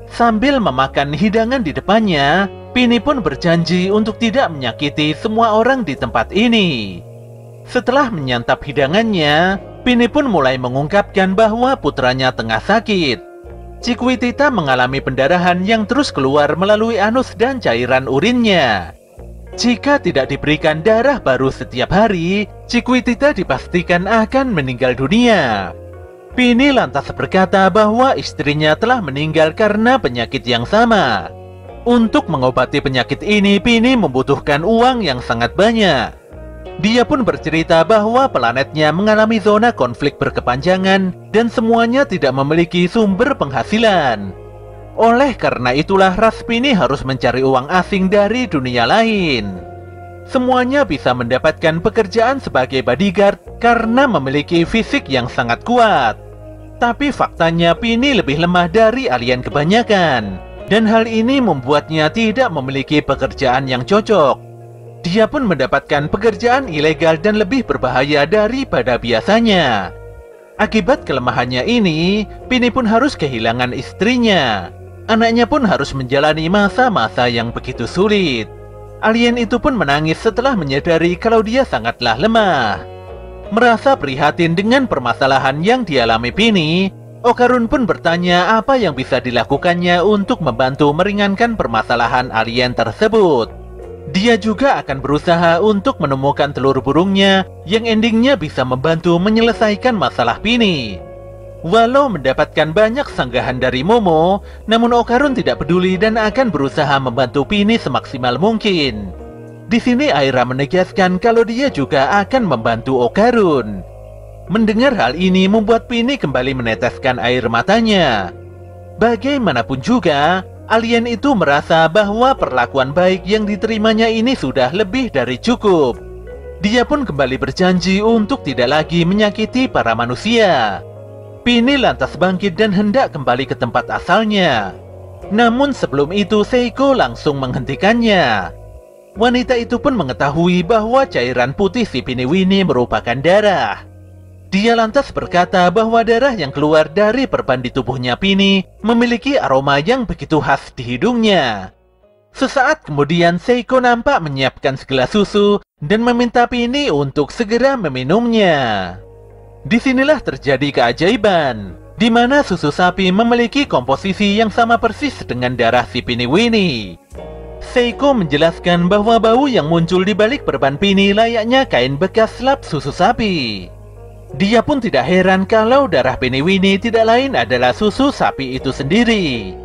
Sambil memakan hidangan di depannya, Pini pun berjanji untuk tidak menyakiti semua orang di tempat ini. Setelah menyantap hidangannya, Pini pun mulai mengungkapkan bahwa putranya tengah sakit. Chikuitita mengalami pendarahan yang terus keluar melalui anus dan cairan urinnya. Jika tidak diberikan darah baru setiap hari, Chikuitita dipastikan akan meninggal dunia. Pini lantas berkata bahwa istrinya telah meninggal karena penyakit yang sama. Untuk mengobati penyakit ini, Pini membutuhkan uang yang sangat banyak. Dia pun bercerita bahwa planetnya mengalami zona konflik berkepanjangan dan semuanya tidak memiliki sumber penghasilan. Oleh karena itulah ras Pini harus mencari uang asing dari dunia lain. Semuanya bisa mendapatkan pekerjaan sebagai bodyguard karena memiliki fisik yang sangat kuat. Tapi faktanya Pini lebih lemah dari alien kebanyakan, dan hal ini membuatnya tidak memiliki pekerjaan yang cocok. Dia pun mendapatkan pekerjaan ilegal dan lebih berbahaya daripada biasanya. Akibat kelemahannya ini, Pini pun harus kehilangan istrinya. Anaknya pun harus menjalani masa-masa yang begitu sulit. Alien itu pun menangis setelah menyadari kalau dia sangatlah lemah. Merasa prihatin dengan permasalahan yang dialami Pini, Okarun pun bertanya apa yang bisa dilakukannya untuk membantu meringankan permasalahan alien tersebut. Dia juga akan berusaha untuk menemukan telur burungnya yang endingnya bisa membantu menyelesaikan masalah Pini. Walau mendapatkan banyak sanggahan dari Momo, namun Okarun tidak peduli dan akan berusaha membantu Pini semaksimal mungkin. Di sini Aira menegaskan kalau dia juga akan membantu Okarun. Mendengar hal ini membuat Pini kembali meneteskan air matanya. Bagaimanapun juga, alien itu merasa bahwa perlakuan baik yang diterimanya ini sudah lebih dari cukup. Dia pun kembali berjanji untuk tidak lagi menyakiti para manusia. Pini lantas bangkit dan hendak kembali ke tempat asalnya. Namun sebelum itu Seiko langsung menghentikannya. Wanita itu pun mengetahui bahwa cairan putih si Piniwini merupakan darah. Dia lantas berkata bahwa darah yang keluar dari perban di tubuhnya Pini memiliki aroma yang begitu khas di hidungnya. Sesaat kemudian Seiko nampak menyiapkan segelas susu dan meminta Pini untuk segera meminumnya. Disinilah terjadi keajaiban, di mana susu sapi memiliki komposisi yang sama persis dengan darah si Piniwini. Seiko menjelaskan bahwa bau yang muncul di balik perban Pini layaknya kain bekas lap susu sapi. Dia pun tidak heran kalau darah Piniwini tidak lain adalah susu sapi itu sendiri.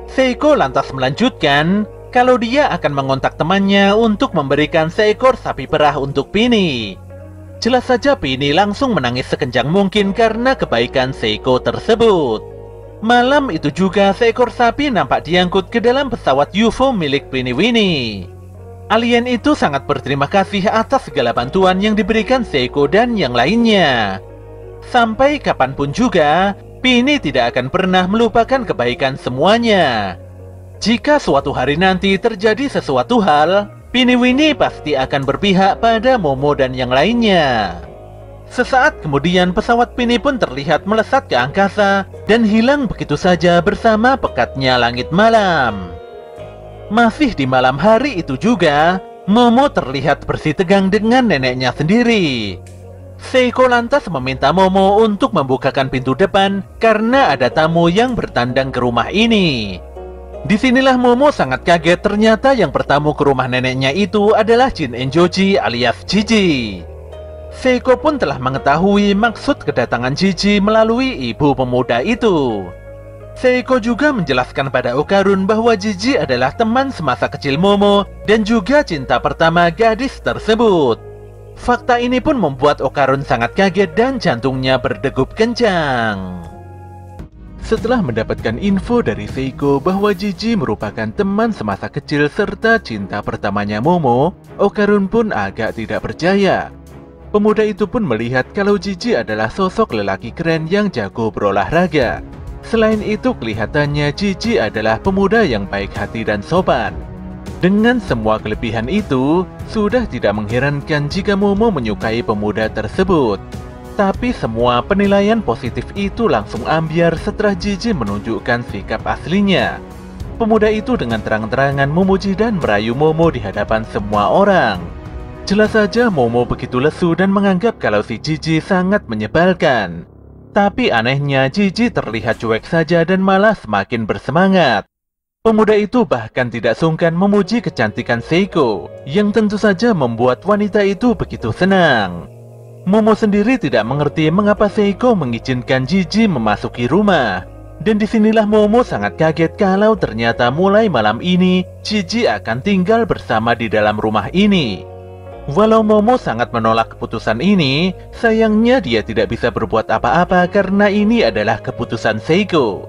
Seiko lantas melanjutkan kalau dia akan mengontak temannya untuk memberikan seekor sapi perah untuk Pini. Jelas saja Pini langsung menangis sekencang mungkin karena kebaikan Seiko tersebut. Malam itu juga seekor sapi nampak diangkut ke dalam pesawat UFO milik Piniwini. Alien itu sangat berterima kasih atas segala bantuan yang diberikan Seiko dan yang lainnya. Sampai kapanpun juga, Pini tidak akan pernah melupakan kebaikan semuanya. Jika suatu hari nanti terjadi sesuatu hal, Piniwini pasti akan berpihak pada Momo dan yang lainnya. Sesaat kemudian pesawat Pini pun terlihat melesat ke angkasa dan hilang begitu saja bersama pekatnya langit malam. Masih di malam hari itu juga, Momo terlihat bersitegang dengan neneknya sendiri. Seiko lantas meminta Momo untuk membukakan pintu depan karena ada tamu yang bertandang ke rumah ini. Disinilah Momo sangat kaget ternyata yang bertamu ke rumah neneknya itu adalah Jin Enjoji alias Jiji. Seiko pun telah mengetahui maksud kedatangan Jiji melalui ibu pemuda itu. Seiko juga menjelaskan pada Okarun bahwa Jiji adalah teman semasa kecil Momo dan juga cinta pertama gadis tersebut. Fakta ini pun membuat Okarun sangat kaget dan jantungnya berdegup kencang. Setelah mendapatkan info dari Seiko bahwa Jiji merupakan teman semasa kecil serta cinta pertamanya Momo, Okarun pun agak tidak percaya. Pemuda itu pun melihat kalau Jiji adalah sosok lelaki keren yang jago berolahraga. Selain itu kelihatannya Jiji adalah pemuda yang baik hati dan sopan. Dengan semua kelebihan itu, sudah tidak mengherankan jika Momo menyukai pemuda tersebut. Tapi semua penilaian positif itu langsung ambiar setelah Jiji menunjukkan sikap aslinya. Pemuda itu dengan terang-terangan memuji dan merayu Momo di hadapan semua orang. Jelas saja Momo begitu lesu dan menganggap kalau si Jiji sangat menyebalkan. Tapi anehnya Jiji terlihat cuek saja dan malah semakin bersemangat. Pemuda itu bahkan tidak sungkan memuji kecantikan Seiko, yang tentu saja membuat wanita itu begitu senang. Momo sendiri tidak mengerti mengapa Seiko mengizinkan Jiji memasuki rumah. Dan disinilah Momo sangat kaget kalau ternyata mulai malam ini Jiji akan tinggal bersama di dalam rumah ini. Walau Momo sangat menolak keputusan ini, sayangnya dia tidak bisa berbuat apa-apa karena ini adalah keputusan Seiko.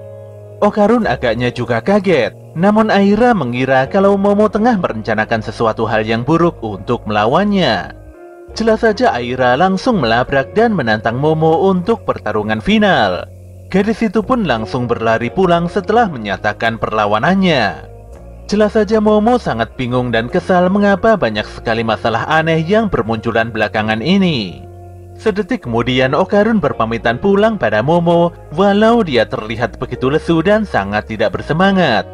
Okarun agaknya juga kaget, namun Aira mengira kalau Momo tengah merencanakan sesuatu hal yang buruk untuk melawannya. Jelas saja Aira langsung melabrak dan menantang Momo untuk pertarungan final. Gadis itu pun langsung berlari pulang setelah menyatakan perlawanannya. Jelas saja Momo sangat bingung dan kesal mengapa banyak sekali masalah aneh yang bermunculan belakangan ini. Sedetik kemudian Okarun berpamitan pulang pada Momo, walau dia terlihat begitu lesu dan sangat tidak bersemangat.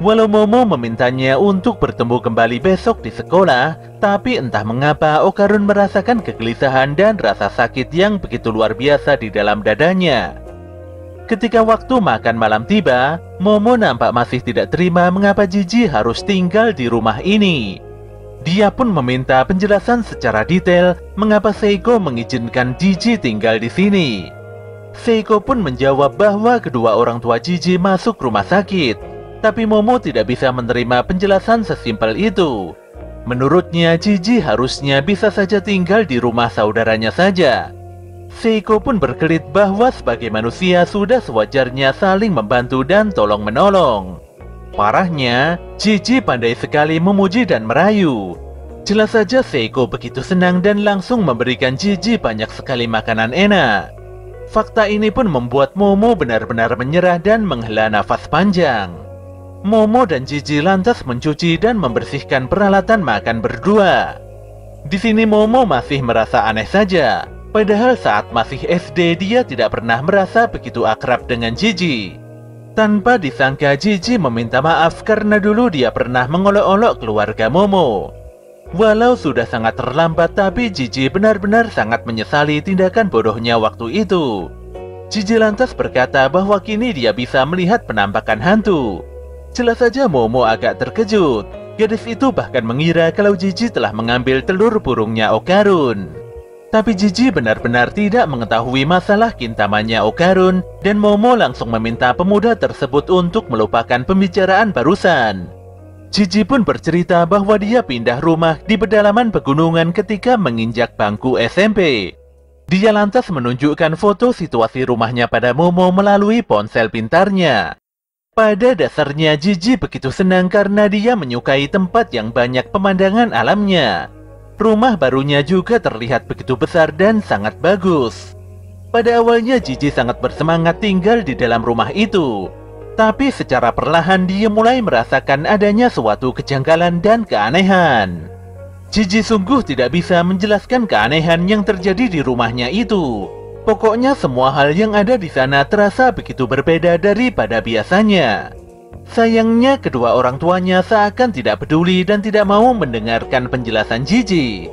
Walau Momo memintanya untuk bertemu kembali besok di sekolah, tapi entah mengapa Okarun merasakan kegelisahan dan rasa sakit yang begitu luar biasa di dalam dadanya. Ketika waktu makan malam tiba, Momo nampak masih tidak terima mengapa Jiji harus tinggal di rumah ini. Dia pun meminta penjelasan secara detail mengapa Seiko mengizinkan Jiji tinggal di sini. Seiko pun menjawab bahwa kedua orang tua Jiji masuk rumah sakit, tapi Momo tidak bisa menerima penjelasan sesimpel itu. Menurutnya Jiji harusnya bisa saja tinggal di rumah saudaranya saja. Seiko pun berkelit bahwa sebagai manusia sudah sewajarnya saling membantu dan tolong-menolong. Parahnya, Jiji pandai sekali memuji dan merayu. Jelas saja Seiko begitu senang dan langsung memberikan Jiji banyak sekali makanan enak. Fakta ini pun membuat Momo benar-benar menyerah dan menghela nafas panjang. Momo dan Jiji lantas mencuci dan membersihkan peralatan makan berdua. Di sini Momo masih merasa aneh saja. Padahal saat masih SD dia tidak pernah merasa begitu akrab dengan Jiji. Tanpa disangka Jiji meminta maaf karena dulu dia pernah mengolok-olok keluarga Momo. Walau sudah sangat terlambat, tapi Jiji benar-benar sangat menyesali tindakan bodohnya waktu itu. Jiji lantas berkata bahwa kini dia bisa melihat penampakan hantu. Jelas saja Momo agak terkejut. Gadis itu bahkan mengira kalau Jiji telah mengambil telur burungnya Okarun. Tapi Jiji benar-benar tidak mengetahui masalah kintamannya Okarun, dan Momo langsung meminta pemuda tersebut untuk melupakan pembicaraan barusan. Jiji pun bercerita bahwa dia pindah rumah di pedalaman pegunungan ketika menginjak bangku SMP. Dia lantas menunjukkan foto situasi rumahnya pada Momo melalui ponsel pintarnya. Pada dasarnya Jiji begitu senang karena dia menyukai tempat yang banyak pemandangan alamnya. Rumah barunya juga terlihat begitu besar dan sangat bagus. Pada awalnya Jiji sangat bersemangat tinggal di dalam rumah itu. Tapi secara perlahan dia mulai merasakan adanya suatu kejanggalan dan keanehan. Jiji sungguh tidak bisa menjelaskan keanehan yang terjadi di rumahnya itu. Pokoknya semua hal yang ada di sana terasa begitu berbeda daripada biasanya. Sayangnya kedua orang tuanya seakan tidak peduli dan tidak mau mendengarkan penjelasan Jiji.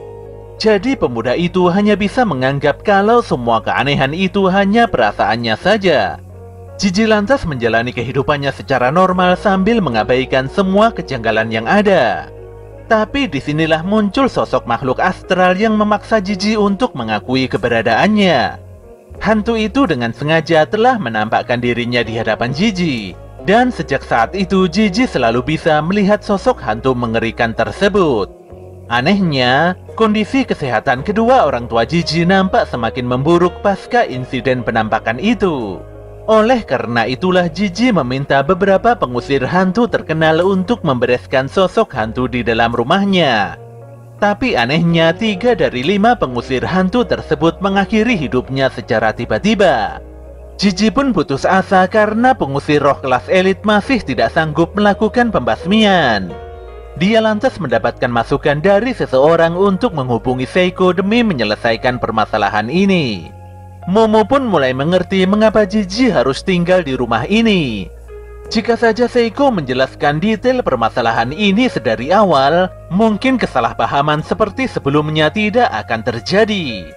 Jadi pemuda itu hanya bisa menganggap kalau semua keanehan itu hanya perasaannya saja. Jiji lantas menjalani kehidupannya secara normal sambil mengabaikan semua kejanggalan yang ada. Tapi disinilah muncul sosok makhluk astral yang memaksa Jiji untuk mengakui keberadaannya. Hantu itu dengan sengaja telah menampakkan dirinya di hadapan Jiji. Dan sejak saat itu Jiji selalu bisa melihat sosok hantu mengerikan tersebut. Anehnya, kondisi kesehatan kedua orang tua Jiji nampak semakin memburuk pasca insiden penampakan itu. Oleh karena itulah Jiji meminta beberapa pengusir hantu terkenal untuk membereskan sosok hantu di dalam rumahnya. Tapi anehnya 3 dari 5 pengusir hantu tersebut mengakhiri hidupnya secara tiba-tiba. Jiji pun putus asa karena pengusir roh kelas elit masih tidak sanggup melakukan pembasmian. Dia lantas mendapatkan masukan dari seseorang untuk menghubungi Seiko demi menyelesaikan permasalahan ini. Momo pun mulai mengerti mengapa Jiji harus tinggal di rumah ini. Jika saja Seiko menjelaskan detail permasalahan ini sedari awal, mungkin kesalahpahaman seperti sebelumnya tidak akan terjadi.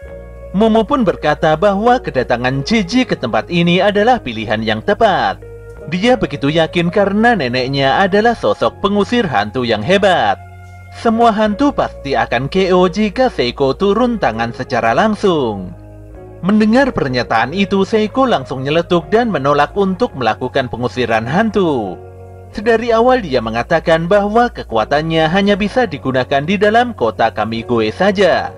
Momo pun berkata bahwa kedatangan Jiji ke tempat ini adalah pilihan yang tepat. Dia begitu yakin karena neneknya adalah sosok pengusir hantu yang hebat. Semua hantu pasti akan KO jika Seiko turun tangan secara langsung. Mendengar pernyataan itu, Seiko langsung nyeletuk dan menolak untuk melakukan pengusiran hantu. Sedari awal dia mengatakan bahwa kekuatannya hanya bisa digunakan di dalam kota Kamigoe saja.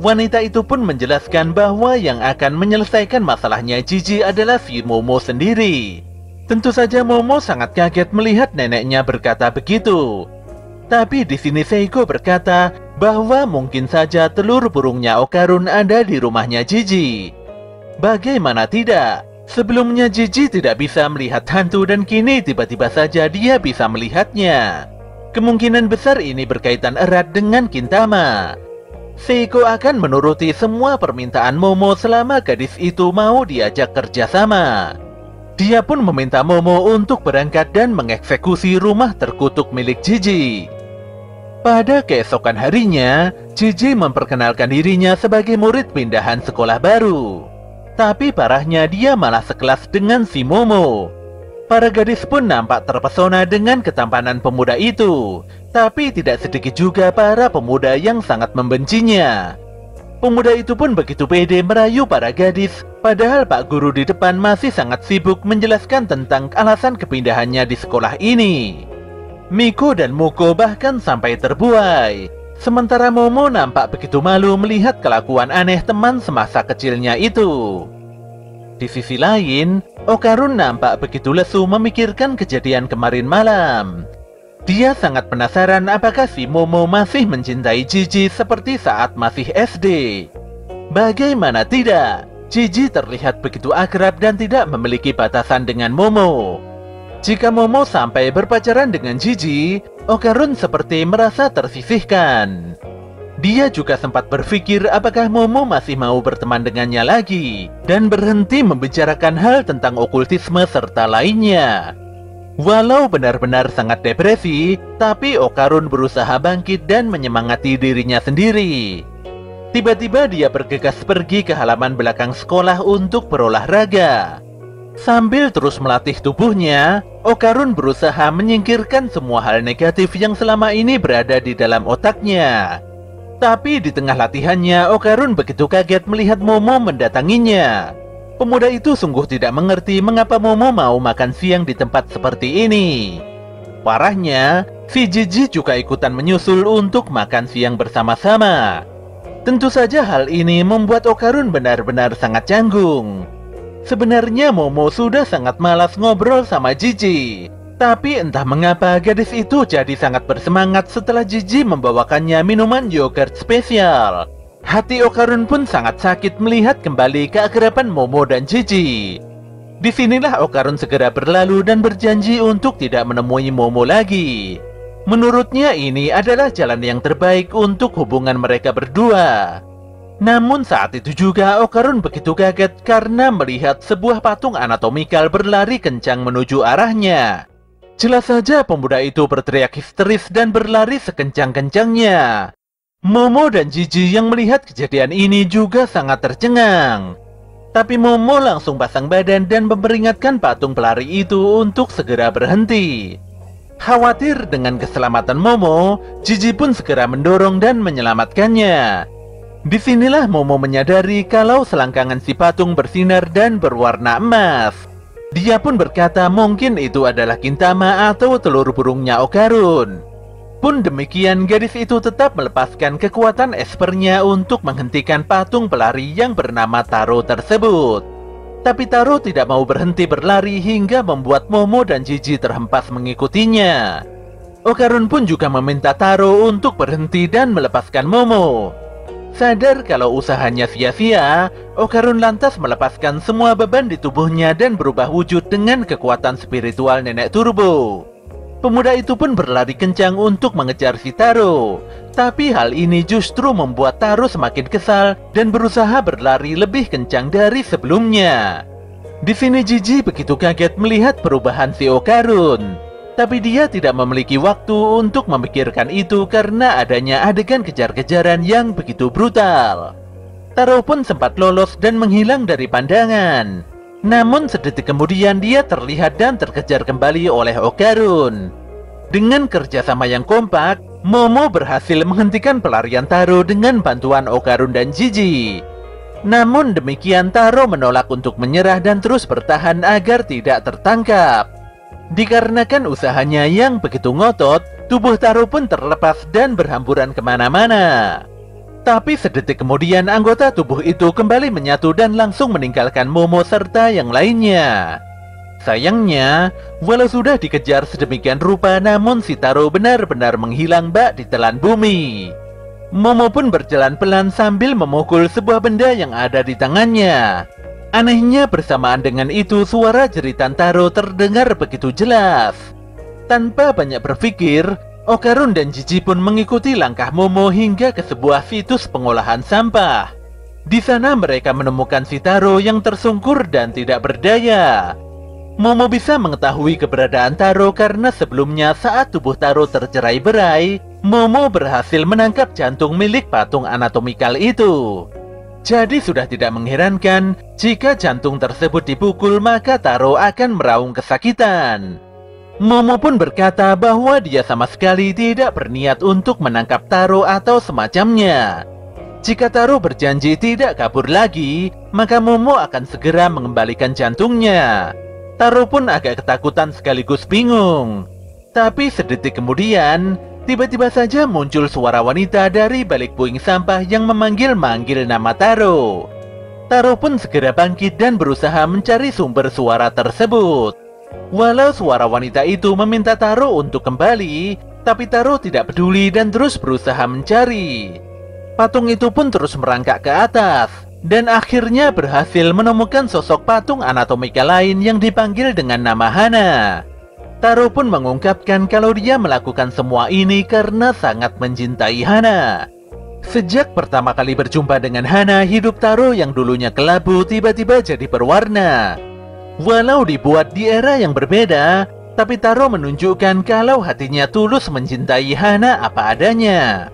Wanita itu pun menjelaskan bahwa yang akan menyelesaikan masalahnya Jiji adalah si Momo sendiri. Tentu saja Momo sangat kaget melihat neneknya berkata begitu. Tapi di sini Seiko berkata bahwa mungkin saja telur burungnya Okarun ada di rumahnya Jiji. Bagaimana tidak? Sebelumnya Jiji tidak bisa melihat hantu dan kini tiba-tiba saja dia bisa melihatnya. Kemungkinan besar ini berkaitan erat dengan Kintama. Seiko akan menuruti semua permintaan Momo selama gadis itu mau diajak kerjasama. Dia pun meminta Momo untuk berangkat dan mengeksekusi rumah terkutuk milik Jiji. Pada keesokan harinya, Jiji memperkenalkan dirinya sebagai murid pindahan sekolah baru. Tapi parahnya dia malah sekelas dengan si Momo. Para gadis pun nampak terpesona dengan ketampanan pemuda itu. Tapi tidak sedikit juga para pemuda yang sangat membencinya. Pemuda itu pun begitu pede merayu para gadis, padahal Pak Guru di depan masih sangat sibuk menjelaskan tentang alasan kepindahannya di sekolah ini. Miko dan Muko bahkan sampai terbuai. Sementara Momo nampak begitu malu melihat kelakuan aneh teman semasa kecilnya itu. Di sisi lain, Okarun nampak begitu lesu memikirkan kejadian kemarin malam. Dia sangat penasaran apakah si Momo masih mencintai Jiji seperti saat masih SD. Bagaimana tidak, Jiji terlihat begitu akrab dan tidak memiliki batasan dengan Momo. Jika Momo sampai berpacaran dengan Jiji, Okarun seperti merasa tersisihkan. Dia juga sempat berpikir apakah Momo masih mau berteman dengannya lagi, dan berhenti membicarakan hal tentang okultisme serta lainnya. Walau benar-benar sangat depresi, tapi Okarun berusaha bangkit dan menyemangati dirinya sendiri. Tiba-tiba dia bergegas pergi ke halaman belakang sekolah untuk berolahraga. Sambil terus melatih tubuhnya, Okarun berusaha menyingkirkan semua hal negatif yang selama ini berada di dalam otaknya. Tapi di tengah latihannya, Okarun begitu kaget melihat Momo mendatanginya. Pemuda itu sungguh tidak mengerti mengapa Momo mau makan siang di tempat seperti ini. Parahnya, si Jiji juga ikutan menyusul untuk makan siang bersama-sama. Tentu saja hal ini membuat Okarun benar-benar sangat canggung. Sebenarnya Momo sudah sangat malas ngobrol sama Jiji. Tapi entah mengapa gadis itu jadi sangat bersemangat setelah Jiji membawakannya minuman yogurt spesial. Hati Okarun pun sangat sakit melihat kembali keakraban Momo dan Jiji. Disinilah Okarun segera berlalu dan berjanji untuk tidak menemui Momo lagi. Menurutnya ini adalah jalan yang terbaik untuk hubungan mereka berdua. Namun saat itu juga Okarun begitu kaget karena melihat sebuah patung anatomikal berlari kencang menuju arahnya. Jelas saja pemuda itu berteriak histeris dan berlari sekencang-kencangnya. Momo dan Jiji yang melihat kejadian ini juga sangat tercengang. Tapi Momo langsung pasang badan dan memperingatkan patung pelari itu untuk segera berhenti. Khawatir dengan keselamatan Momo, Jiji pun segera mendorong dan menyelamatkannya. Disinilah Momo menyadari kalau selangkangan si patung bersinar dan berwarna emas. Dia pun berkata mungkin itu adalah Gintama atau telur burungnya Okarun. Pun demikian, gadis itu tetap melepaskan kekuatan espernya untuk menghentikan patung pelari yang bernama Taro tersebut. Tapi Taro tidak mau berhenti berlari hingga membuat Momo dan Jiji terhempas mengikutinya. Okarun pun juga meminta Taro untuk berhenti dan melepaskan Momo. Sadar kalau usahanya sia-sia, Okarun lantas melepaskan semua beban di tubuhnya dan berubah wujud dengan kekuatan spiritual nenek turbo. Pemuda itu pun berlari kencang untuk mengejar si Taro. Tapi hal ini justru membuat Taro semakin kesal dan berusaha berlari lebih kencang dari sebelumnya. Di sini Jiji begitu kaget melihat perubahan si Okarun. Tapi dia tidak memiliki waktu untuk memikirkan itu karena adanya adegan kejar-kejaran yang begitu brutal. Taro pun sempat lolos dan menghilang dari pandangan. Namun sedetik kemudian dia terlihat dan terkejar kembali oleh Okarun. Dengan kerjasama yang kompak, Momo berhasil menghentikan pelarian Taro dengan bantuan Okarun dan Jiji. Namun demikian Taro menolak untuk menyerah dan terus bertahan agar tidak tertangkap. Dikarenakan usahanya yang begitu ngotot, tubuh Taro pun terlepas dan berhamburan kemana-mana. Tapi sedetik kemudian anggota tubuh itu kembali menyatu dan langsung meninggalkan Momo serta yang lainnya. Sayangnya, walau sudah dikejar sedemikian rupa, namun si Taro benar-benar menghilang bak di telan bumi. Momo pun berjalan pelan sambil memukul sebuah benda yang ada di tangannya. Anehnya bersamaan dengan itu suara jeritan Taro terdengar begitu jelas. Tanpa banyak berpikir, Okarun dan Jiji pun mengikuti langkah Momo hingga ke sebuah situs pengolahan sampah. Di sana mereka menemukan si Taro yang tersungkur dan tidak berdaya. Momo bisa mengetahui keberadaan Taro karena sebelumnya saat tubuh Taro tercerai-berai, Momo berhasil menangkap jantung milik patung anatomikal itu. Jadi sudah tidak mengherankan jika jantung tersebut dipukul maka Taro akan meraung kesakitan. Momo pun berkata bahwa dia sama sekali tidak berniat untuk menangkap Taro atau semacamnya. Jika Taro berjanji tidak kabur lagi, maka Momo akan segera mengembalikan jantungnya. Taro pun agak ketakutan sekaligus bingung. Tapi sedetik kemudian, tiba-tiba saja muncul suara wanita dari balik puing sampah yang memanggil-manggil nama Taro. Taro pun segera bangkit dan berusaha mencari sumber suara tersebut. Walau suara wanita itu meminta Taro untuk kembali, tapi Taro tidak peduli dan terus berusaha mencari. Patung itu pun terus merangkak ke atas, dan akhirnya berhasil menemukan sosok patung anatomika lain yang dipanggil dengan nama Hana. Taro pun mengungkapkan kalau dia melakukan semua ini karena sangat mencintai Hana. Sejak pertama kali berjumpa dengan Hana, hidup Taro yang dulunya kelabu tiba-tiba jadi berwarna. Walau dibuat di era yang berbeda, tapi Taro menunjukkan kalau hatinya tulus mencintai Hana apa adanya.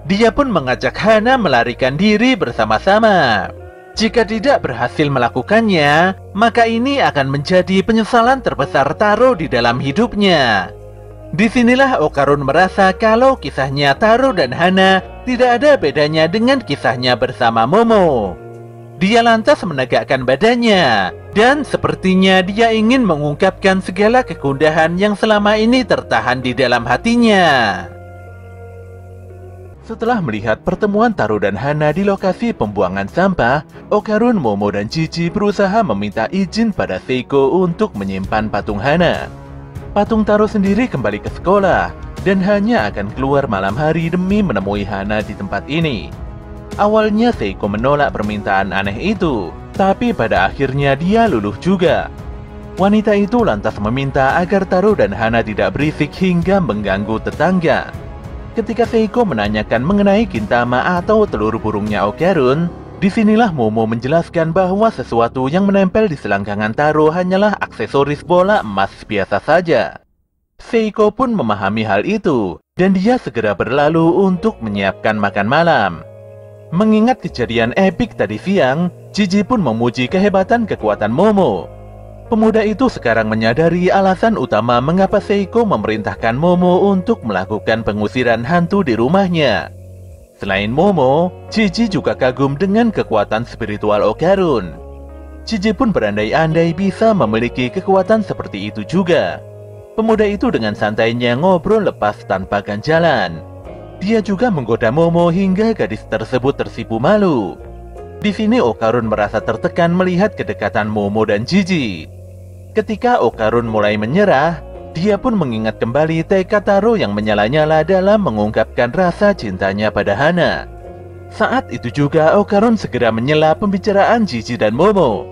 Dia pun mengajak Hana melarikan diri bersama-sama. Jika tidak berhasil melakukannya, maka ini akan menjadi penyesalan terbesar Taro di dalam hidupnya. Disinilah Okarun merasa kalau kisahnya Taro dan Hana tidak ada bedanya dengan kisahnya bersama Momo. Dia lantas menegakkan badannya, dan sepertinya dia ingin mengungkapkan segala kegundahan yang selama ini tertahan di dalam hatinya. Setelah melihat pertemuan Taro dan Hana di lokasi pembuangan sampah, Okarun, Momo, dan Jiji berusaha meminta izin pada Seiko untuk menyimpan patung Hana. Patung Taro sendiri kembali ke sekolah, dan hanya akan keluar malam hari demi menemui Hana di tempat ini. Awalnya Seiko menolak permintaan aneh itu, tapi pada akhirnya dia luluh juga. Wanita itu lantas meminta agar Taro dan Hana tidak berisik hingga mengganggu tetangga. Ketika Seiko menanyakan mengenai Gintama atau telur burungnya Okarun, disinilah Momo menjelaskan bahwa sesuatu yang menempel di selangkangan Taro hanyalah aksesoris bola emas biasa saja. Seiko pun memahami hal itu, dan dia segera berlalu untuk menyiapkan makan malam. Mengingat kejadian epik tadi siang, Jiji pun memuji kehebatan kekuatan Momo. Pemuda itu sekarang menyadari alasan utama mengapa Seiko memerintahkan Momo untuk melakukan pengusiran hantu di rumahnya. Selain Momo, Jiji juga kagum dengan kekuatan spiritual Okarun. Jiji pun berandai-andai bisa memiliki kekuatan seperti itu juga. Pemuda itu dengan santainya ngobrol lepas tanpa ganjalan. Dia juga menggoda Momo hingga gadis tersebut tersipu malu. Di sini Okarun merasa tertekan melihat kedekatan Momo dan Jiji. Ketika Okarun mulai menyerah, dia pun mengingat kembali tekad Taro yang menyala-nyala dalam mengungkapkan rasa cintanya pada Hana. Saat itu juga Okarun segera menyela pembicaraan Jiji dan Momo.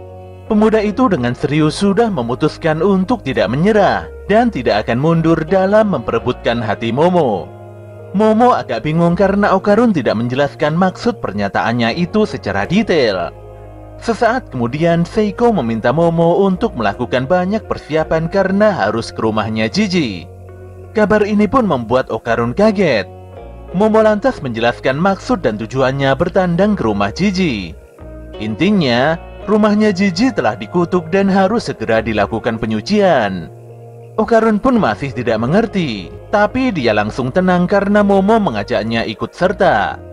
Pemuda itu dengan serius sudah memutuskan untuk tidak menyerah dan tidak akan mundur dalam memperebutkan hati Momo. Momo agak bingung karena Okarun tidak menjelaskan maksud pernyataannya itu secara detail. Sesaat kemudian Seiko meminta Momo untuk melakukan banyak persiapan karena harus ke rumahnya Jiji. Kabar ini pun membuat Okarun kaget. Momo lantas menjelaskan maksud dan tujuannya bertandang ke rumah Jiji. Intinya, rumahnya Jiji telah dikutuk dan harus segera dilakukan penyucian. Okarun pun masih tidak mengerti, tapi dia langsung tenang karena Momo mengajaknya ikut serta.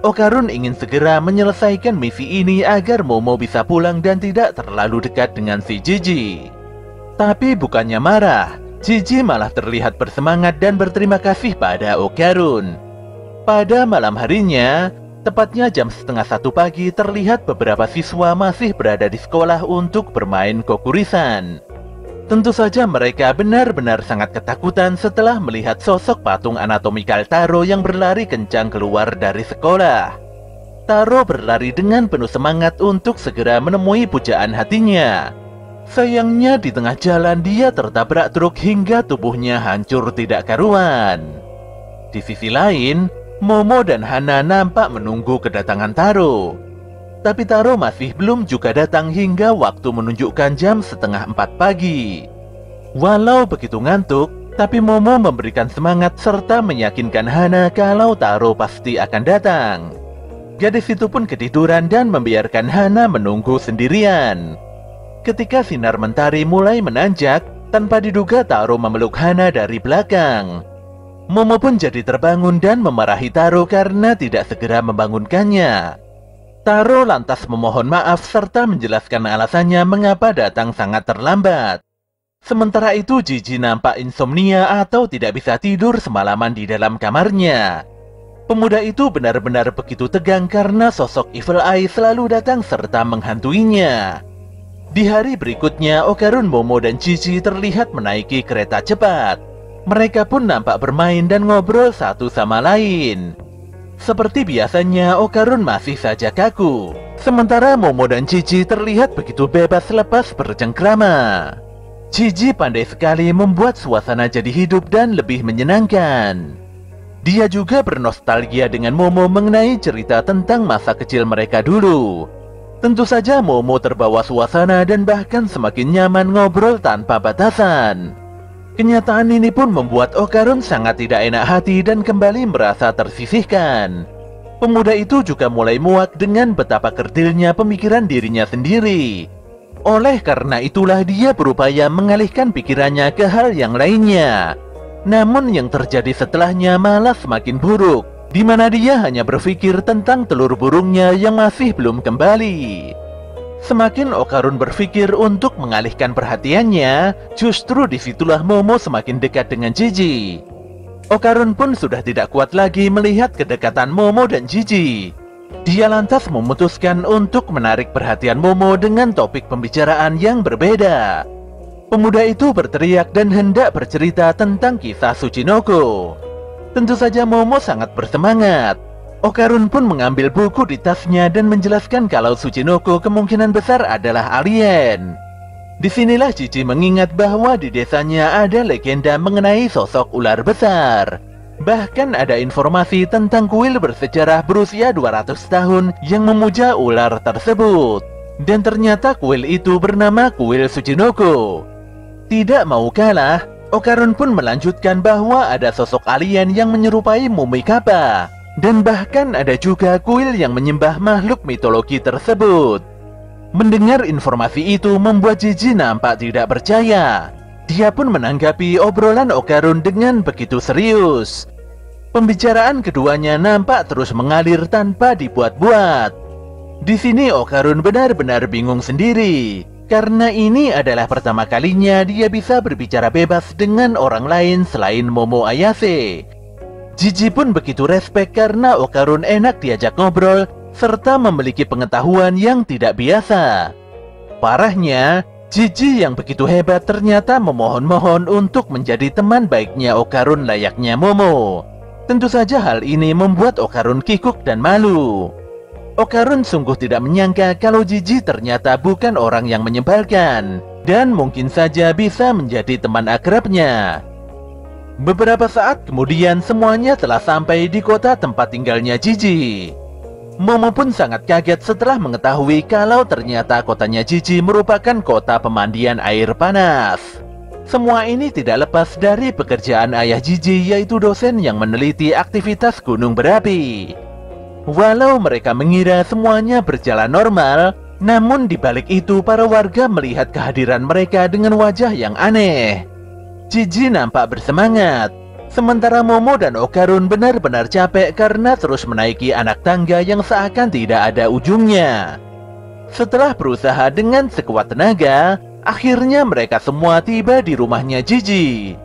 Okarun ingin segera menyelesaikan misi ini agar Momo bisa pulang dan tidak terlalu dekat dengan si Jiji. Tapi bukannya marah, Jiji malah terlihat bersemangat dan berterima kasih pada Okarun. Pada malam harinya, tepatnya jam 12:30 pagi, terlihat beberapa siswa masih berada di sekolah untuk bermain kokurisan. Tentu saja mereka benar-benar sangat ketakutan setelah melihat sosok patung anatomikal Taro yang berlari kencang keluar dari sekolah. Taro berlari dengan penuh semangat untuk segera menemui pujaan hatinya. Sayangnya di tengah jalan dia tertabrak truk hingga tubuhnya hancur tidak karuan. Di sisi lain, Momo dan Hana nampak menunggu kedatangan Taro. Tapi Taro masih belum juga datang hingga waktu menunjukkan jam 3:30 pagi. Walau begitu ngantuk, tapi Momo memberikan semangat serta meyakinkan Hana kalau Taro pasti akan datang. Gadis itu pun ketiduran dan membiarkan Hana menunggu sendirian. Ketika sinar mentari mulai menanjak, tanpa diduga Taro memeluk Hana dari belakang. Momo pun jadi terbangun dan memarahi Taro karena tidak segera membangunkannya. Taro lantas memohon maaf serta menjelaskan alasannya mengapa datang sangat terlambat. Sementara itu Jiji nampak insomnia atau tidak bisa tidur semalaman di dalam kamarnya. Pemuda itu benar-benar begitu tegang karena sosok Evil Eye selalu datang serta menghantuinya. Di hari berikutnya, Okarun, Momo, dan Jiji terlihat menaiki kereta cepat. Mereka pun nampak bermain dan ngobrol satu sama lain. Seperti biasanya, Okarun masih saja kaku. Sementara Momo dan Jiji terlihat begitu bebas lepas bercengkrama. Jiji pandai sekali membuat suasana jadi hidup dan lebih menyenangkan. Dia juga bernostalgia dengan Momo mengenai cerita tentang masa kecil mereka dulu. Tentu saja Momo terbawa suasana dan bahkan semakin nyaman ngobrol tanpa batasan. Kenyataan ini pun membuat Okarun sangat tidak enak hati dan kembali merasa tersisihkan. Pemuda itu juga mulai muak dengan betapa kerdilnya pemikiran dirinya sendiri. Oleh karena itulah dia berupaya mengalihkan pikirannya ke hal yang lainnya. Namun yang terjadi setelahnya malah semakin buruk, di mana dia hanya berpikir tentang telur burungnya yang masih belum kembali. Semakin Okarun berpikir untuk mengalihkan perhatiannya, justru disitulah Momo semakin dekat dengan Jiji. Okarun pun sudah tidak kuat lagi melihat kedekatan Momo dan Jiji. Dia lantas memutuskan untuk menarik perhatian Momo dengan topik pembicaraan yang berbeda. Pemuda itu berteriak dan hendak bercerita tentang kisah Tsuchinoko. Tentu saja Momo sangat bersemangat. Okarun pun mengambil buku di tasnya dan menjelaskan kalau Tsuchinoko kemungkinan besar adalah alien. Disinilah Jiji mengingat bahwa di desanya ada legenda mengenai sosok ular besar. Bahkan ada informasi tentang kuil bersejarah berusia 200 tahun yang memuja ular tersebut. Dan ternyata kuil itu bernama Kuil Tsuchinoko. Tidak mau kalah, Okarun pun melanjutkan bahwa ada sosok alien yang menyerupai mumi kappa. Dan bahkan ada juga kuil yang menyembah makhluk mitologi tersebut. Mendengar informasi itu membuat Jiji nampak tidak percaya. Dia pun menanggapi obrolan Okarun dengan begitu serius. Pembicaraan keduanya nampak terus mengalir tanpa dibuat-buat. Di sini Okarun benar-benar bingung sendiri, karena ini adalah pertama kalinya dia bisa berbicara bebas dengan orang lain selain Momo Ayase. Jiji pun begitu respek karena Okarun enak diajak ngobrol, serta memiliki pengetahuan yang tidak biasa. Parahnya, Jiji yang begitu hebat ternyata memohon-mohon untuk menjadi teman baiknya Okarun layaknya Momo. Tentu saja hal ini membuat Okarun kikuk dan malu. Okarun sungguh tidak menyangka kalau Jiji ternyata bukan orang yang menyebalkan, dan mungkin saja bisa menjadi teman akrabnya. Beberapa saat kemudian semuanya telah sampai di kota tempat tinggalnya Jiji. Momo pun sangat kaget setelah mengetahui kalau ternyata kotanya Jiji merupakan kota pemandian air panas. Semua ini tidak lepas dari pekerjaan ayah Jiji, yaitu dosen yang meneliti aktivitas gunung berapi. Walau mereka mengira semuanya berjalan normal, namun di balik itu para warga melihat kehadiran mereka dengan wajah yang aneh. Jiji nampak bersemangat, sementara Momo dan Okarun benar-benar capek karena terus menaiki anak tangga yang seakan tidak ada ujungnya. Setelah berusaha dengan sekuat tenaga, akhirnya mereka semua tiba di rumahnya Jiji.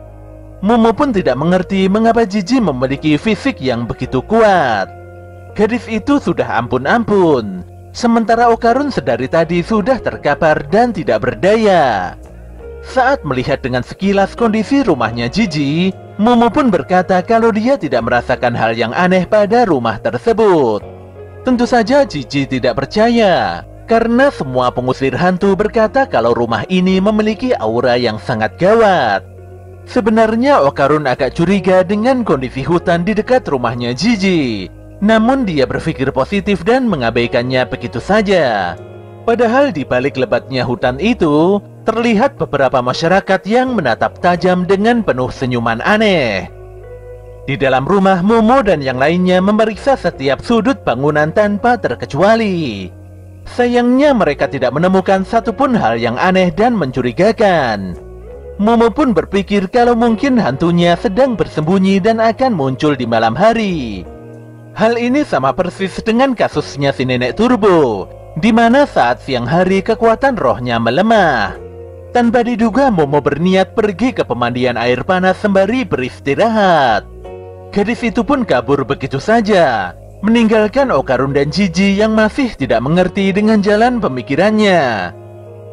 Momo pun tidak mengerti mengapa Jiji memiliki fisik yang begitu kuat. Gadis itu sudah ampun-ampun, sementara Okarun sedari tadi sudah terkapar dan tidak berdaya. Saat melihat dengan sekilas kondisi rumahnya Jiji, Momo pun berkata kalau dia tidak merasakan hal yang aneh pada rumah tersebut. Tentu saja Jiji tidak percaya, karena semua pengusir hantu berkata kalau rumah ini memiliki aura yang sangat gawat. Sebenarnya Okarun agak curiga dengan kondisi hutan di dekat rumahnya Jiji. Namun dia berpikir positif dan mengabaikannya begitu saja. Padahal di balik lebatnya hutan itu, terlihat beberapa masyarakat yang menatap tajam dengan penuh senyuman aneh. Di dalam rumah, Momo dan yang lainnya memeriksa setiap sudut bangunan tanpa terkecuali. Sayangnya mereka tidak menemukan satupun hal yang aneh dan mencurigakan. Momo pun berpikir kalau mungkin hantunya sedang bersembunyi dan akan muncul di malam hari. Hal ini sama persis dengan kasusnya si nenek Turbo, di mana saat siang hari kekuatan rohnya melemah. Tanpa diduga Momo berniat pergi ke pemandian air panas sembari beristirahat. Gadis itu pun kabur begitu saja, meninggalkan Okarun dan Jiji yang masih tidak mengerti dengan jalan pemikirannya.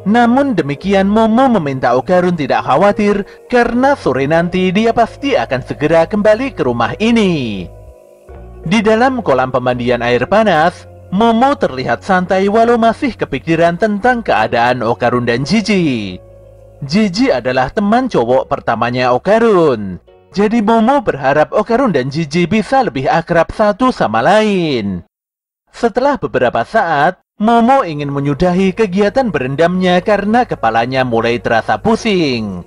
Namun demikian Momo meminta Okarun tidak khawatir karena sore nanti dia pasti akan segera kembali ke rumah ini. Di dalam kolam pemandian air panas, Momo terlihat santai walau masih kepikiran tentang keadaan Okarun dan Jiji. Jiji adalah teman cowok pertamanya Okarun. Jadi Momo berharap Okarun dan Jiji bisa lebih akrab satu sama lain. Setelah beberapa saat, Momo ingin menyudahi kegiatan berendamnya karena kepalanya mulai terasa pusing.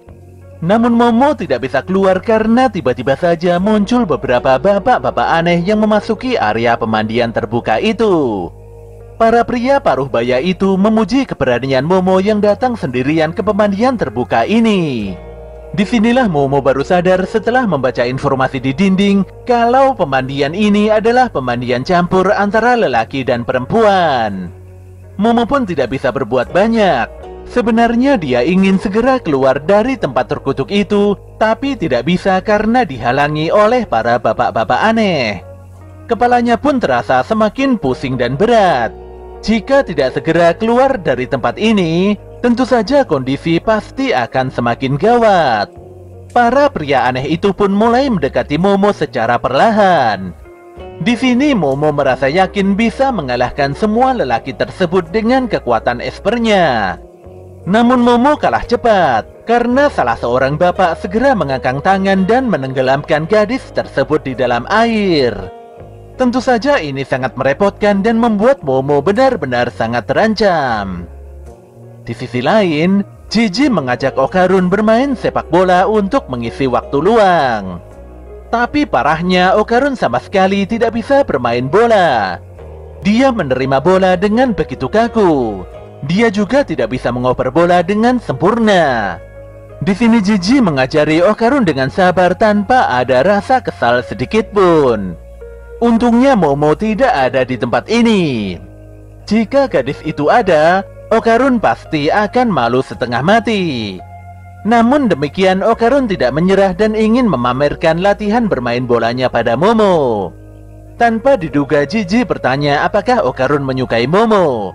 Namun Momo tidak bisa keluar karena tiba-tiba saja muncul beberapa bapak-bapak aneh yang memasuki area pemandian terbuka itu. Para pria paruh baya itu memuji keberanian Momo yang datang sendirian ke pemandian terbuka ini. Disinilah Momo baru sadar setelah membaca informasi di dinding kalau pemandian ini adalah pemandian campur antara lelaki dan perempuan. Momo pun tidak bisa berbuat banyak. Sebenarnya dia ingin segera keluar dari tempat terkutuk itu, tapi tidak bisa karena dihalangi oleh para bapak-bapak aneh. Kepalanya pun terasa semakin pusing dan berat. Jika tidak segera keluar dari tempat ini, tentu saja kondisi pasti akan semakin gawat. Para pria aneh itu pun mulai mendekati Momo secara perlahan. Di sini Momo merasa yakin bisa mengalahkan semua lelaki tersebut dengan kekuatan espernya. Namun Momo kalah cepat karena salah seorang bapak segera mengangkat tangan dan menenggelamkan gadis tersebut di dalam air. Tentu saja ini sangat merepotkan dan membuat Momo benar-benar sangat terancam. Di sisi lain, Jiji mengajak Okarun bermain sepak bola untuk mengisi waktu luang. Tapi parahnya Okarun sama sekali tidak bisa bermain bola. Dia menerima bola dengan begitu kaku. Dia juga tidak bisa mengoper bola dengan sempurna. Di sini Jiji mengajari Okarun dengan sabar tanpa ada rasa kesal sedikit pun. Untungnya Momo tidak ada di tempat ini. Jika gadis itu ada, Okarun pasti akan malu setengah mati. Namun demikian Okarun tidak menyerah dan ingin memamerkan latihan bermain bolanya pada Momo. Tanpa diduga Jiji bertanya apakah Okarun menyukai Momo.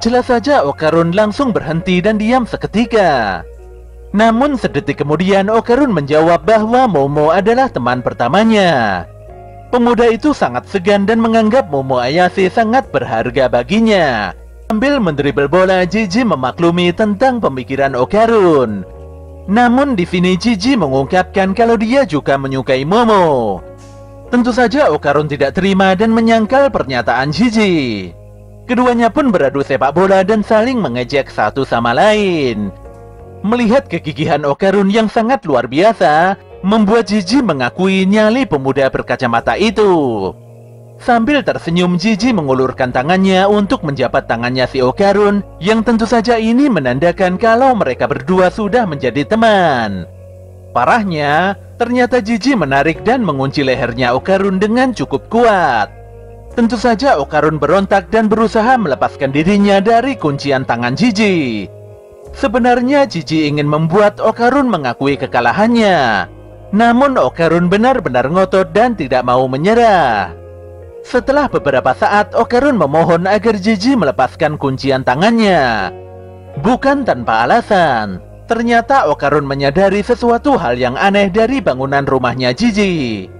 Jelas saja Okarun langsung berhenti dan diam seketika. Namun sedetik kemudian Okarun menjawab bahwa Momo adalah teman pertamanya. Pemuda itu sangat segan dan menganggap Momo Ayase sangat berharga baginya. Sambil mendribel bola, Jiji memaklumi tentang pemikiran Okarun. Namun di sini Jiji mengungkapkan kalau dia juga menyukai Momo. Tentu saja Okarun tidak terima dan menyangkal pernyataan Jiji. Keduanya pun beradu sepak bola dan saling mengejek satu sama lain. Melihat kegigihan Okarun yang sangat luar biasa, membuat Jiji mengakui nyali pemuda berkacamata itu. Sambil tersenyum, Jiji mengulurkan tangannya untuk menjabat tangannya si Okarun, yang tentu saja ini menandakan kalau mereka berdua sudah menjadi teman. Parahnya, ternyata Jiji menarik dan mengunci lehernya Okarun dengan cukup kuat. Tentu saja Okarun berontak dan berusaha melepaskan dirinya dari kuncian tangan Jiji. Sebenarnya Jiji ingin membuat Okarun mengakui kekalahannya. Namun Okarun benar-benar ngotot dan tidak mau menyerah. Setelah beberapa saat, Okarun memohon agar Jiji melepaskan kuncian tangannya. Bukan tanpa alasan, ternyata Okarun menyadari sesuatu hal yang aneh dari bangunan rumahnya Jiji.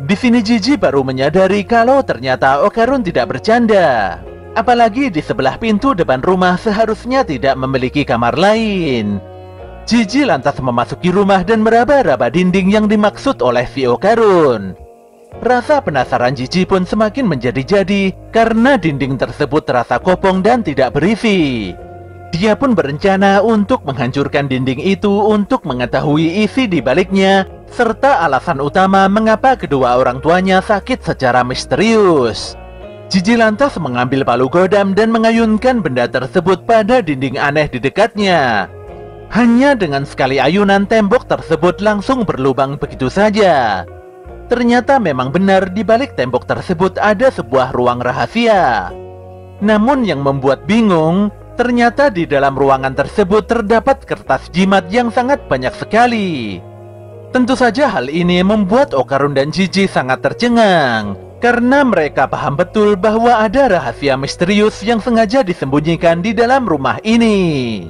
Di sini Jiji baru menyadari kalau ternyata Okarun tidak bercanda. Apalagi di sebelah pintu depan rumah seharusnya tidak memiliki kamar lain. Jiji lantas memasuki rumah dan meraba-raba dinding yang dimaksud oleh si Okarun. Rasa penasaran Jiji pun semakin menjadi-jadi karena dinding tersebut terasa kopong dan tidak berisi. Dia pun berencana untuk menghancurkan dinding itu untuk mengetahui isi di baliknya, serta alasan utama mengapa kedua orang tuanya sakit secara misterius. Jiji lantas mengambil palu godam dan mengayunkan benda tersebut pada dinding aneh di dekatnya. Hanya dengan sekali ayunan, tembok tersebut langsung berlubang begitu saja. Ternyata memang benar di balik tembok tersebut ada sebuah ruang rahasia. Namun yang membuat bingung, ternyata di dalam ruangan tersebut terdapat kertas jimat yang sangat banyak sekali. Tentu saja hal ini membuat Okarun dan Jiji sangat tercengang, karena mereka paham betul bahwa ada rahasia misterius yang sengaja disembunyikan di dalam rumah ini.